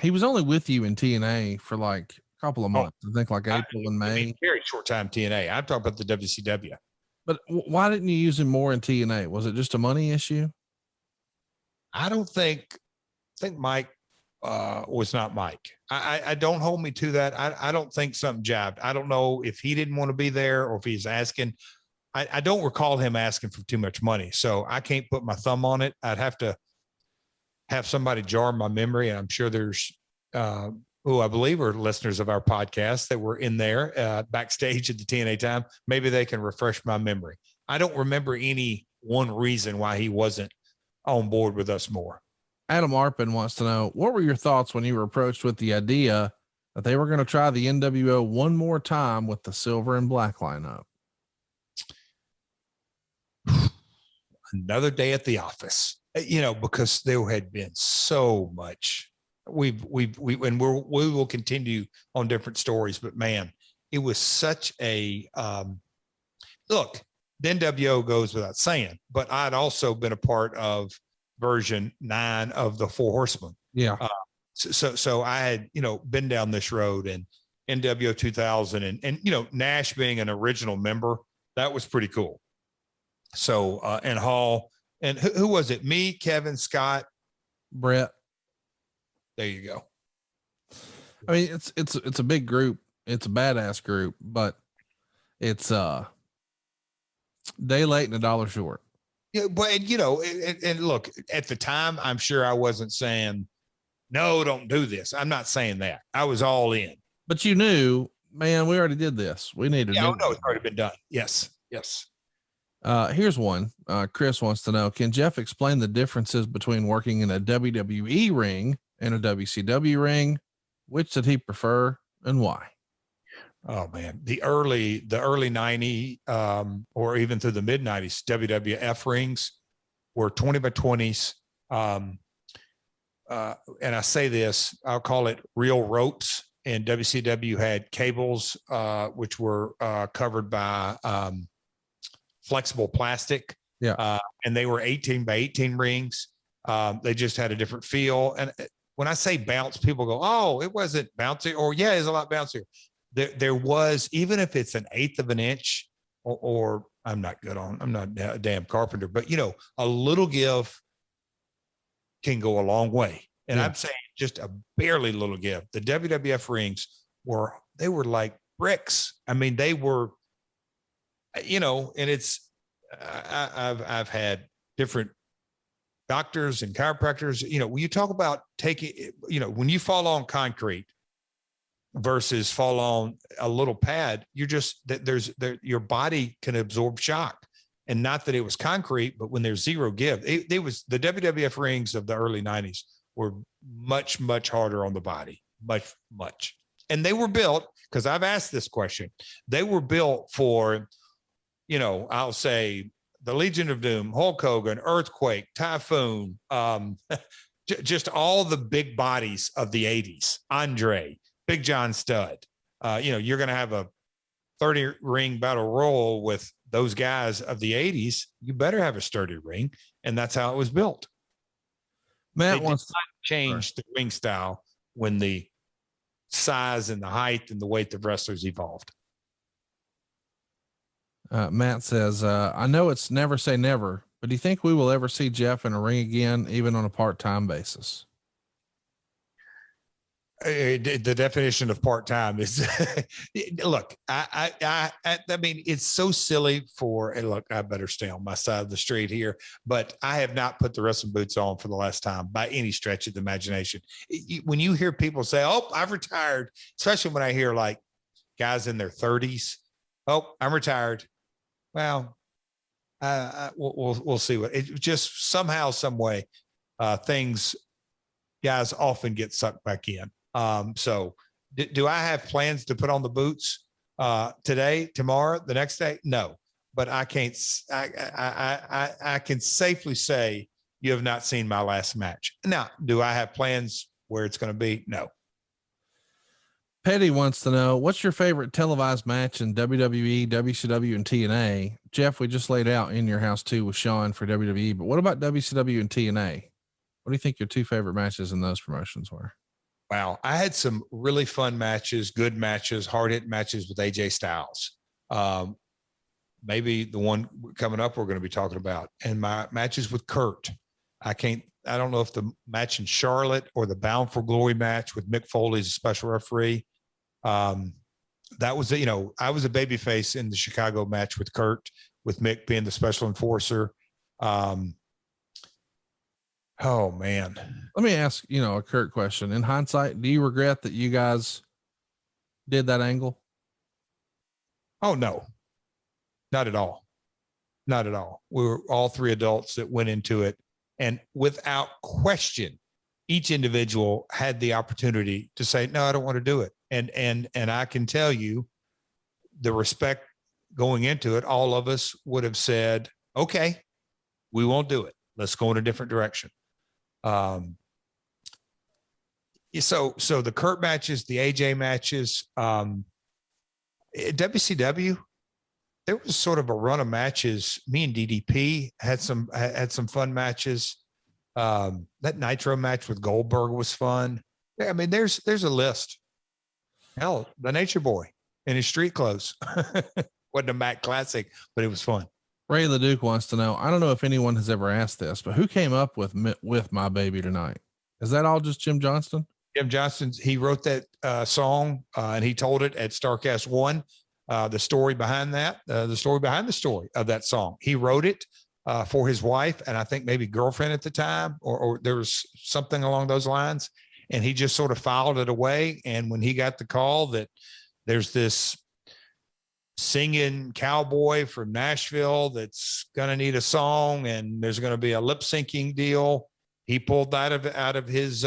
He was only with you in TNA for like a couple of months. I think like April and May. Very short time TNA. I'm talking about the WCW. But why didn't you use him more in TNA? Was it just a money issue? I think Mike was not Mike. I don't hold me to that. I don't think something jabbed. I don't know if he didn't want to be there or if he's asking. I don't recall him asking for too much money, so I can't put my thumb on it. I'd have to have somebody jar my memory, and I'm sure there's who I believe are listeners of our podcast that were in there backstage at the TNA time. Maybe they can refresh my memory. I don't remember any one reason why he wasn't on board with us more. Adam Arpin wants to know, what were your thoughts when you were approached with the idea that they were going to try the NWO one more time with the silver and black lineup? Another day at the office, because there had been so much. We will continue on different stories, but man, it was such a look. The NWO goes without saying, but I'd also been a part of version 9 of the Four Horsemen. Yeah. So I had, been down this road, and NWO 2000 and Nash being an original member, that was pretty cool. So, and Hall, and who was it? Me, Kevin, Scott, Bret. There you go. It's a big group. It's a badass group, but it's day late and a dollar short. Yeah, but and look, at the time, I'm sure I wasn't saying, no, don't do this. I'm not saying that. I was all in. But you knew, man, we already did this. We need to do it. No, it's already been done. Yes. Here's one. Chris wants to know, can Jeff explain the differences between working in a WWE ring and a WCW ring? Which did he prefer and why? Oh man, the early 90 or even through the mid 90s WWF rings were 20 by 20s. And I say this, I'll call it real ropes, and WCW had cables, which were covered by flexible plastic. Yeah. And they were 18 by 18 rings. They just had a different feel. And when I say bounce, people go, oh, it wasn't bouncy, or yeah, it's a lot bouncier. There was, even if it's an eighth of an inch, or I'm not a damn carpenter, but a little give can go a long way. And I'm saying just a barely little give. The WWF rings were like bricks. I mean, they were, and it's, I've had different doctors and chiropractors, when you talk about taking, when you fall on concrete versus fall on a little pad, you're just your body can absorb shock. And not that it was concrete, but when there's zero give, it was the WWF rings of the early 90s were much, much harder on the body, much. And they were built, because I've asked this question, they were built for, I'll say the Legion of Doom, Hulk Hogan, Earthquake, Typhoon, just all the big bodies of the 80s, Andre, Big John Studd. You're going to have a 30 ring battle royal with those guys of the 80s. You better have a sturdy ring. And that's how it was built. Matt wants to change the ring style when the size and the height and the weight of wrestlers evolved. Matt says, I know it's never say never, but do you think we will ever see Jeff in a ring again, even on a part-time basis? The definition of part-time is look, I mean, it's so silly and look, I better stay on my side of the street here, but I have not put the wrestling boots on for the last time by any stretch of the imagination. When you hear people say, "Oh, I've retired," especially when I hear like guys in their 30s, "Oh, I'm retired." Well, we'll see what it just somehow, some way, guys often get sucked back in. So do I have plans to put on the boots today, tomorrow, the next day? No, but I can't, I can safely say you have not seen my last match. Now, do I have plans where it's going to be? No. Petty wants to know, what's your favorite televised match in WWE, WCW, and TNA? Jeff, we just laid out In Your House 2 with Sean for WWE, but what about WCW and TNA? What do you think your two favorite matches in those promotions were? Wow. I had some really fun matches, good matches, hard-hit matches with AJ Styles. Maybe the one coming up we're going to be talking about. And my matches with Kurt. I don't know if the match in Charlotte or the Bound for Glory match with Mick Foley as a special referee. That was, I was a babyface in the Chicago match with Kurt, with Mick being the special enforcer. Oh man. Let me ask, a Kurt question. In hindsight, do you regret that you guys did that angle? Oh no, not at all. Not at all. We were all three adults that went into it, and without question, each individual had the opportunity to say, no, I don't want to do it. And I can tell you the respect going into it, all of us would have said, okay, we won't do it. Let's go in a different direction. So the Kurt matches, the AJ matches, at WCW, there was sort of a run of matches. Me and DDP had some fun matches. That Nitro match with Goldberg was fun. Yeah, I mean, there's a list. Hell, the Nature Boy in his street clothes. Wasn't a Mac Classic, but it was fun. Ray LeDuc wants to know, I don't know if anyone has ever asked this, but who came up with My Baby Tonight? Is that all just Jim Johnston? Jim Johnston, he wrote that song and he told it at Starcast 1. The story behind that, the story behind the story of that song. He wrote it for his wife and I think maybe girlfriend at the time, or there was something along those lines. And he just sort of filed it away. And when he got the call that there's this singing cowboy from Nashville that's going to need a song and there's going to be a lip syncing deal, he pulled that out of his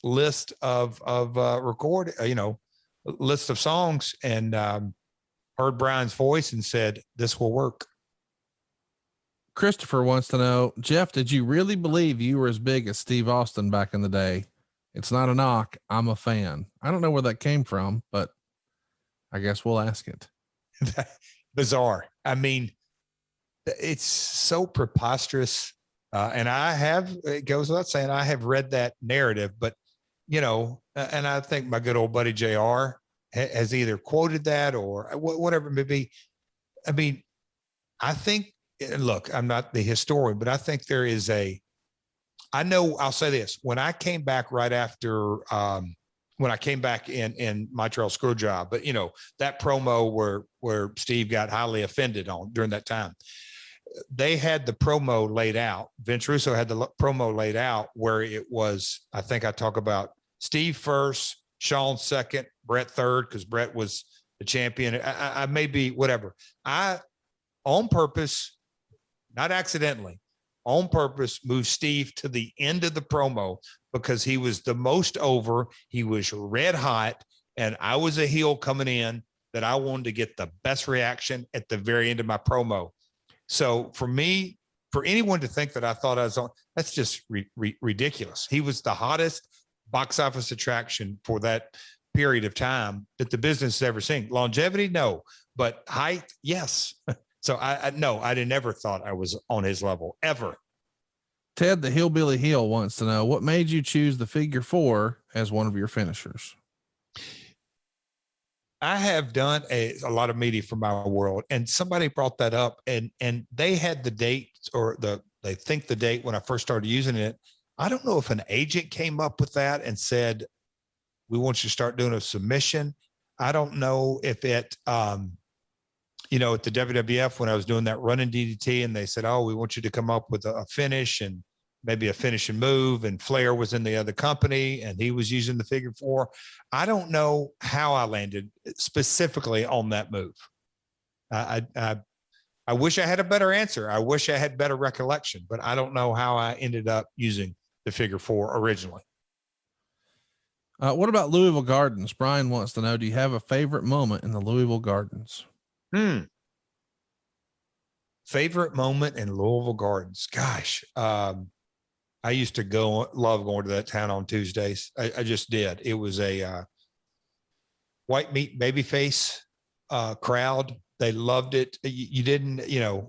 list of list of songs and heard Brian's voice and said, this will work. Christopher wants to know, Jeff, did you really believe you were as big as Steve Austin back in the day? It's not a knock. I'm a fan. I don't know where that came from, but I guess we'll ask it. Bizarre. I mean, it's so preposterous. And it goes without saying, I have read that narrative, but and I think my good old buddy JR has either quoted that or whatever it may be. I mean, I think, look, I'm not the historian, but I think there is I'll say this. When I came back right after, when I came back in Montreal Screwjob, but that promo where Steve got highly offended on during that time, they had the promo laid out. Vince Russo had the promo laid out where it was, I think I talk about Steve first, Sean second, Bret third, because Bret was the champion. I may be whatever. I, on purpose, not accidentally, on purpose, moved Steve to the end of the promo because he was the most over. He was red hot, and I was a heel coming in that I wanted to get the best reaction at the very end of my promo. So for me, for anyone to think that I thought I was on, that's just ridiculous. He was the hottest box office attraction for that period of time that the business has ever seen. Longevity, no, but height, yes. So I never thought I was on his level ever. Ted, the Hillbilly Heel, wants to know what made you choose the figure 4 as one of your finishers. I have done a lot of media for my world, and somebody brought that up, and they had the date, or they think the date when I first started using it. I don't know if an agent came up with that and said, we want you to start doing a submission. I don't know if it, at the WWF, when I was doing that running DDT, and they said, oh, we want you to come up with a finish and maybe a finishing move, and Flair was in the other company and he was using the figure 4. I don't know how I landed specifically on that move. I wish I had a better answer. I wish I had better recollection, but I don't know how I ended up using the figure 4 originally. What about Louisville Gardens? Brian wants to know, do you have a favorite moment in the Louisville Gardens? Favorite moment in Louisville Gardens? Gosh, I used to love going to that town on Tuesdays. I just did. It was a white meat babyface crowd. They loved it. You didn't,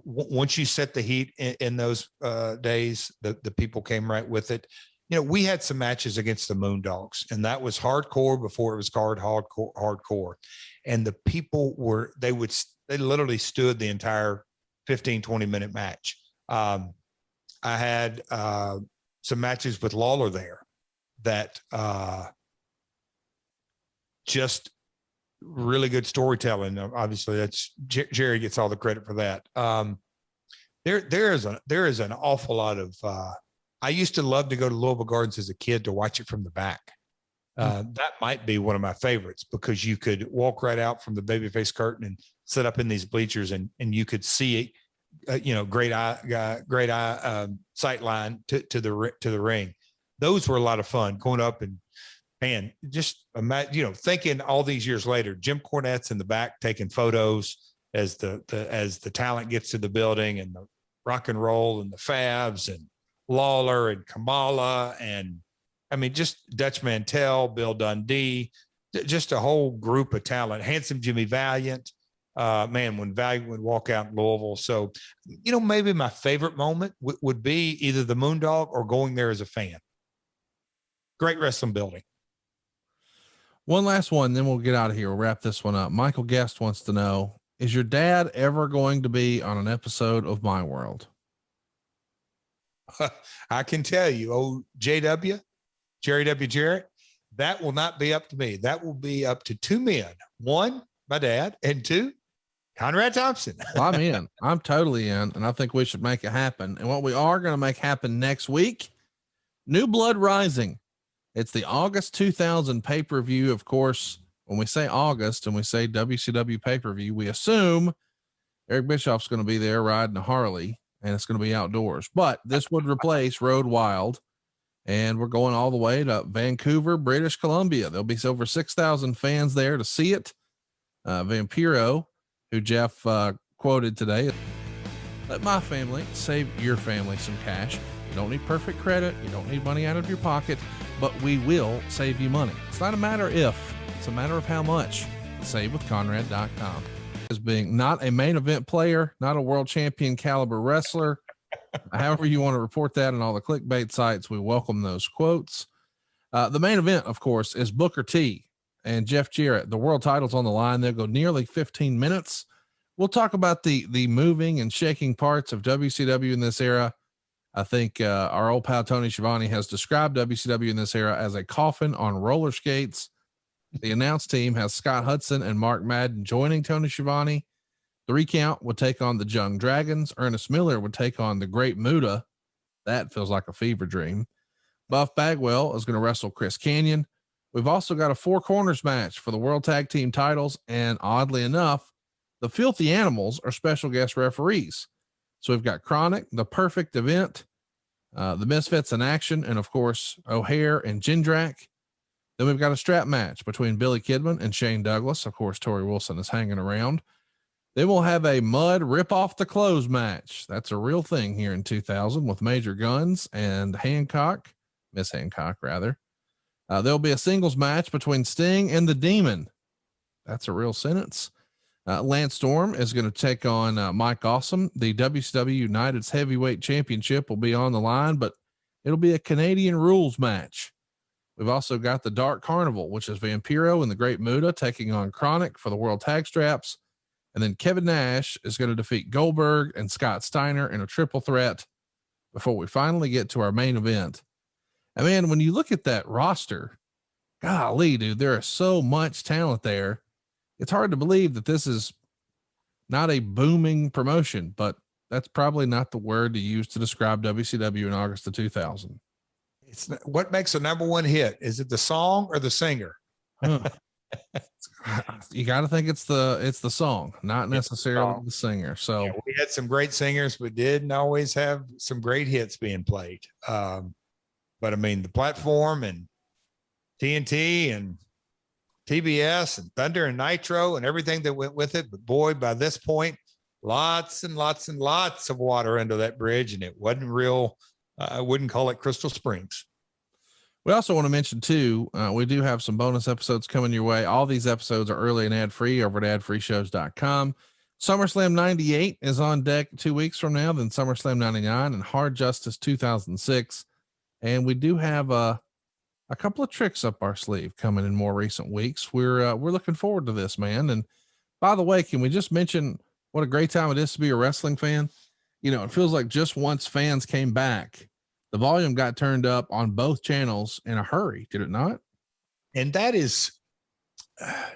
once you set the heat in those days, the people came right with it. We had some matches against the Moondogs, and that was hardcore before it was called hardcore. And the people they literally stood the entire 15, 20-minute match. I had some matches with Lawler there that just really good storytelling. Obviously, that's Jerry gets all the credit for that. There is an awful lot of. I used to love to go to Louisville Gardens as a kid to watch it from the back. That might be one of my favorites because you could walk right out from the babyface curtain and sit up in these bleachers, and you could see, great eye sight line to the ring. Those were a lot of fun going up, and man, just imagine, thinking all these years later, Jim Cornette's in the back taking photos as the talent gets to the building, and the rock and roll and the Fabs and Lawler and Kamala, and just Dutch Mantell, Bill Dundee, just a whole group of talent. Handsome Jimmy Valiant, when Valiant would walk out in Louisville. So, maybe my favorite moment would be either the Moondog or going there as a fan. Great wrestling building. One last one, then we'll get out of here. We'll wrap this one up. Michael Guest wants to know, is your dad ever going to be on an episode of My World? I can tell you, JW, Jerry W. Jarrett, that will not be up to me. That will be up to 2 men. 1, my dad, and 2, Conrad Thompson. I'm in. I'm totally in, and I think we should make it happen. And what we are going to make happen next week, New Blood Rising. It's the August 2000 pay-per-view. Of course, when we say August and we say WCW pay-per-view, we assume Eric Bischoff's going to be there riding a Harley, and it's going to be outdoors. But this would replace Road Wild, and we're going all the way to Vancouver, British Columbia. There'll be over 6,000 fans there to see it. Vampiro, who Jeff quoted today, let my family save your family some cash. You don't need perfect credit. You don't need money out of your pocket, but we will save you money. It's not a matter if, it's a matter of how much. SaveWithConrad.com. As being not a main event player, not a world champion caliber wrestler. However you want to report that in all the clickbait sites, we welcome those quotes. The main event, of course, is Booker T and Jeff Jarrett. The world title's on the line. They'll go nearly 15 minutes. We'll talk about the moving and shaking parts of WCW in this era. I think our old pal Tony Schiavone has described WCW in this era as a coffin on roller skates. The announced team has Scott Hudson and Mark Madden joining Tony Schiavone. 3 Count would take on the Young Dragons. Ernest Miller would take on the Great Muta. That feels like a fever dream. Buff Bagwell is going to wrestle Chris Canyon. We've also got a 4 corners match for the World Tag Team titles. And oddly enough, the Filthy Animals are special guest referees. So we've got Chronic, the Perfect Event, the Misfits in Action, and of course, O'Hare and Jindrak. Then we've got a strap match between Billy Kidman and Shane Douglas. Of course, Tori Wilson is hanging around. Then we'll have a mud rip off the clothes match. That's a real thing here in 2000 with Major Guns and Miss Hancock rather. There'll be a singles match between Sting and the Demon. That's a real sentence. Lance Storm is going to take on Mike Awesome. The WCW United's heavyweight championship will be on the line, but it'll be a Canadian rules match. We've also got the Dark Carnival, which is Vampiro and the Great Muta taking on Chronic for the World Tag Straps. And then Kevin Nash is going to defeat Goldberg and Scott Steiner in a triple threat before we finally get to our main event. And man, when you look at that roster, golly, dude, there is so much talent there. It's hard to believe that this is not a booming promotion, but that's probably not the word to use to describe WCW in August of 2000. It's not, what makes a number one hit? Is it the song or the singer? You got to think it's the song, not necessarily the singer. So yeah, we had some great singers, but didn't always have some great hits being played. But I mean, the platform and TNT and TBS and Thunder and Nitro and everything that went with it. But boy, by this point, lots and lots and lots of water under that bridge. And it wasn't real. I wouldn't call it Crystal Springs. We also want to mention too, we do have some bonus episodes coming your way. All these episodes are early and ad free over at adfreeshows.com. SummerSlam 98 is on deck 2 weeks from now, then SummerSlam 99 and Hard Justice 2006. And we do have a couple of tricks up our sleeve coming in more recent weeks. We're looking forward to this, man. And by the way, can we just mention what a great time it is to be a wrestling fan? You know, it feels like just once fans came back, the volume got turned up on both channels in a hurry. Did it not? And that is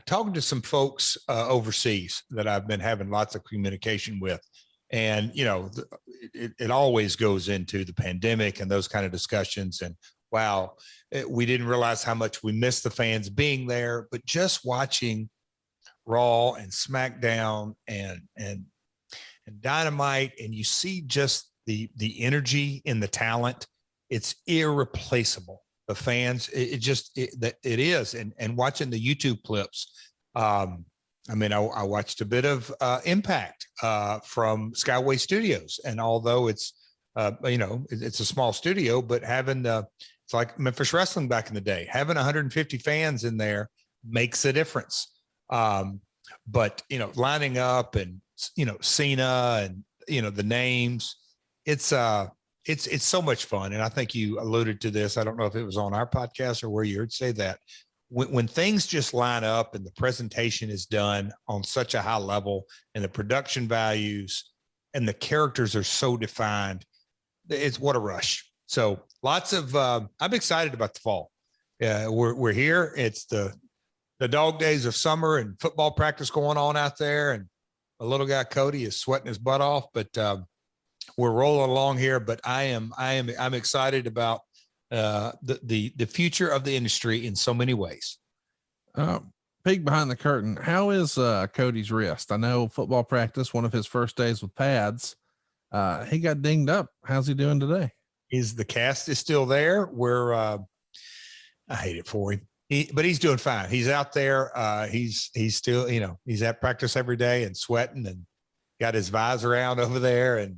talking to some folks overseas that I've been having lots of communication with. And, you know, it always goes into the pandemic and those kind of discussions. And wow, we didn't realize how much we missed the fans being there, but just watching Raw and SmackDown and Dynamite, and you see just the energy in the talent. It's irreplaceable. The fans, it is. And watching the YouTube clips, I mean, I watched a bit of Impact from Skyway Studios, and although it's you know, it's a small studio, but having it's like Memphis Wrestling back in the day, having 150 fans in there makes a difference. But you know, lining up and you know, Cena and you know, the names, it's so much fun. And I think you alluded to this. I don't know if it was on our podcast or where you heard say that when things just line up and the presentation is done on such a high level and the production values and the characters are so defined, it's what a rush. So lots of, I'm excited about the fall. We're here. It's the dog days of summer and football practice going on out there. And a little guy, Cody, is sweating his butt off, but we're rolling along here. But I'm excited about the future of the industry in so many ways. Peek behind the curtain. How is Cody's wrist? I know football practice, one of his first days with pads, he got dinged up. How's he doing today? The cast is still there. I hate it for him. But he's doing fine. He's out there. He's still, you know, he's at practice every day and sweating and got his visor out over there. And,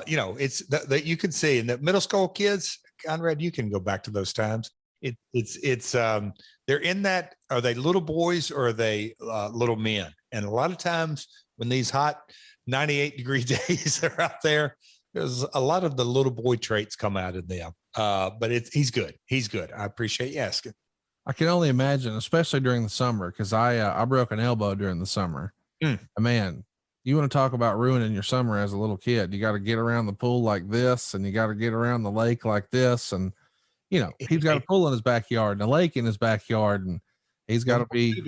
you know, it's that you can see, and the middle school kids, Conrad, you can go back to those times. They're in that, are they little boys or are they little men? And a lot of times when these hot 98-degree days are out there, there's a lot of the little boy traits come out of them. But he's good. He's good. I appreciate you asking. I can only imagine, especially during the summer, because I broke an elbow during the summer. Man, you want to talk about ruining your summer as a little kid. You got to get around the pool like this, and you got to get around the lake like this. And, you know, he's got a pool in his backyard and a lake in his backyard, and he's got to be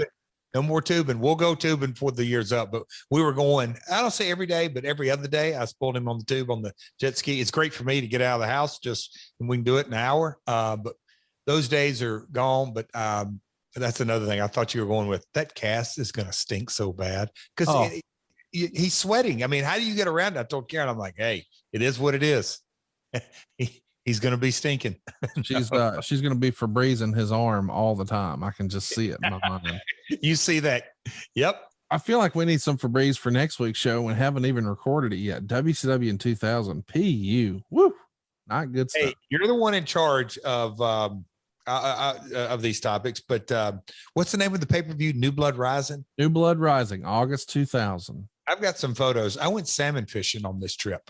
No more tubing. We'll go tubing before the year's up. But we were going, I don't say every day, but every other day. I pulled him on the tube on the jet ski. It's great for me to get out of the house and we can do it in an hour. But those days are gone. But that's another thing I thought you were going with. That cast is going to stink so bad because he's sweating. I mean, how do you get around it? I told Karen, I'm like, hey, it is what it is. He's going to be stinking. She's going to be Febrezing his arm all the time. I can just see it in my mind. You see that? Yep. I feel like we need some Febreze for next week's show and haven't even recorded it yet. WCW in 2000 PU. Woo. Not good stuff. Hey, you're the one in charge of these topics, but what's the name of the pay-per-view? New Blood Rising? New Blood Rising, August 2000. I've got some photos. I went salmon fishing on this trip.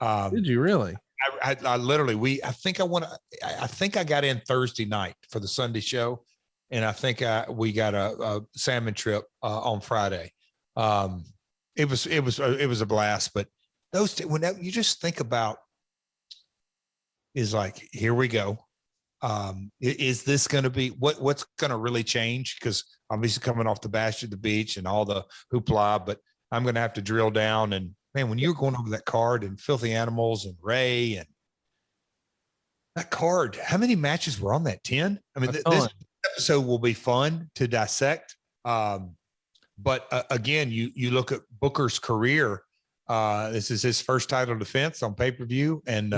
Did you really? I literally, I think I got in Thursday night for the Sunday show. And I think we got a salmon trip on Friday. It was a blast, but when you just think about is like, here we go. Is this going to be what's going to really change? Because obviously coming off the Bash at the Beach and all the hoopla, but I'm going to have to drill down. And man, when you were going over that card and Filthy Animals and Ray and that card, how many matches were on that? 10? I mean, this episode will be fun to dissect. But again, you look at Booker's career. This is his first title defense on pay-per-view. And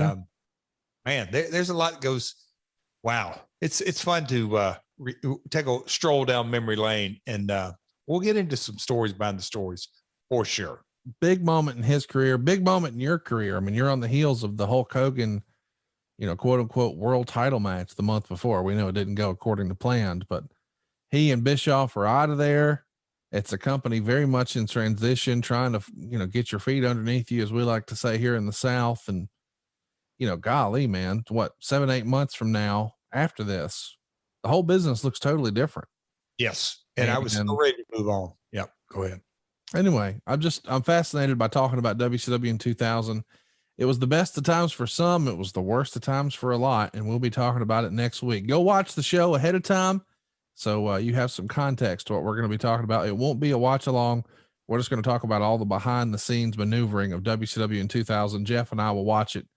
man, there's a lot that goes, wow. It's fun to take a stroll down memory lane, and we'll get into some stories behind the stories for sure. Big moment in his career, big moment in your career. I mean, you're on the heels of the Hulk Hogan, quote unquote world title match the month before. We know it didn't go according to planned, but he and Bischoff are out of there. It's a company very much in transition, trying to, get your feet underneath you, as we like to say here in the South. And, golly, man, 7-8 months from now after this, the whole business looks totally different. Yes. And I was so ready to move on. Yep. Go ahead. Anyway, I'm fascinated by talking about WCW in 2000. It was the best of times for some. It was the worst of times for a lot. And we'll be talking about it next week. Go watch the show ahead of time, so you have some context to what we're going to be talking about. It won't be a watch along. We're just going to talk about all the behind the scenes maneuvering of WCW in 2000. Jeff and I will watch it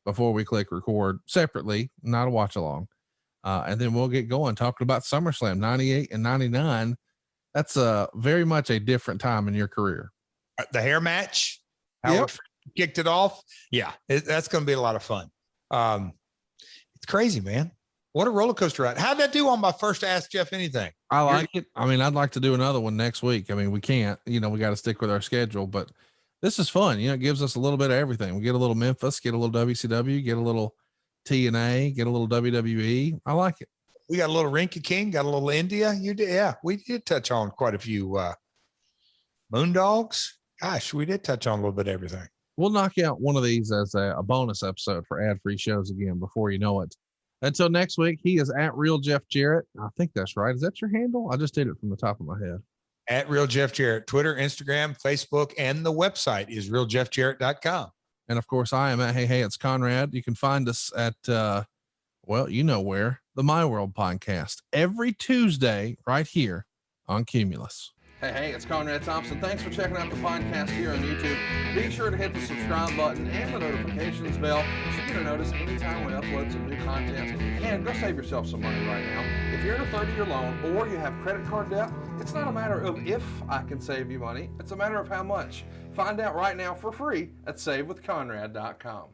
before we click record separately, not a watch along. And then we'll get going talking about SummerSlam 98 and 99. That's very much a different time in your career. The hair match, Howard kicked it off. Yeah, that's going to be a lot of fun. It's crazy, man. What a roller coaster ride. How'd that do on my first Ask Jeff Anything? I like it. I mean, I'd like to do another one next week. I mean, we can't, we got to stick with our schedule, but this is fun. It gives us a little bit of everything. We get a little Memphis, get a little WCW, get a little TNA, get a little WWE. I like it. We got a little Rinky King, got a little India. You did. Yeah, we did touch on quite a few Moondogs. Gosh, we did touch on a little bit of everything. We'll knock out one of these as a bonus episode for ad-free shows again before you know it. Until next week, he is at Real Jeff Jarrett. I think that's right. Is that your handle? I just did it from the top of my head. At Real Jeff Jarrett, Twitter, Instagram, Facebook, and the website is realjeffjarrett.com. And of course, I am at Hey, it's Conrad. You can find us at, where, the My World Podcast every Tuesday right here on Cumulus. Hey, it's Conrad Thompson. Thanks for checking out the podcast here on YouTube. Be sure to hit the subscribe button and the notifications bell so you get a notice anytime we upload some new content. And go save yourself some money right now. If you're in a 30-year loan or you have credit card debt, it's not a matter of if I can save you money. It's a matter of how much. Find out right now for free at SaveWithConrad.com.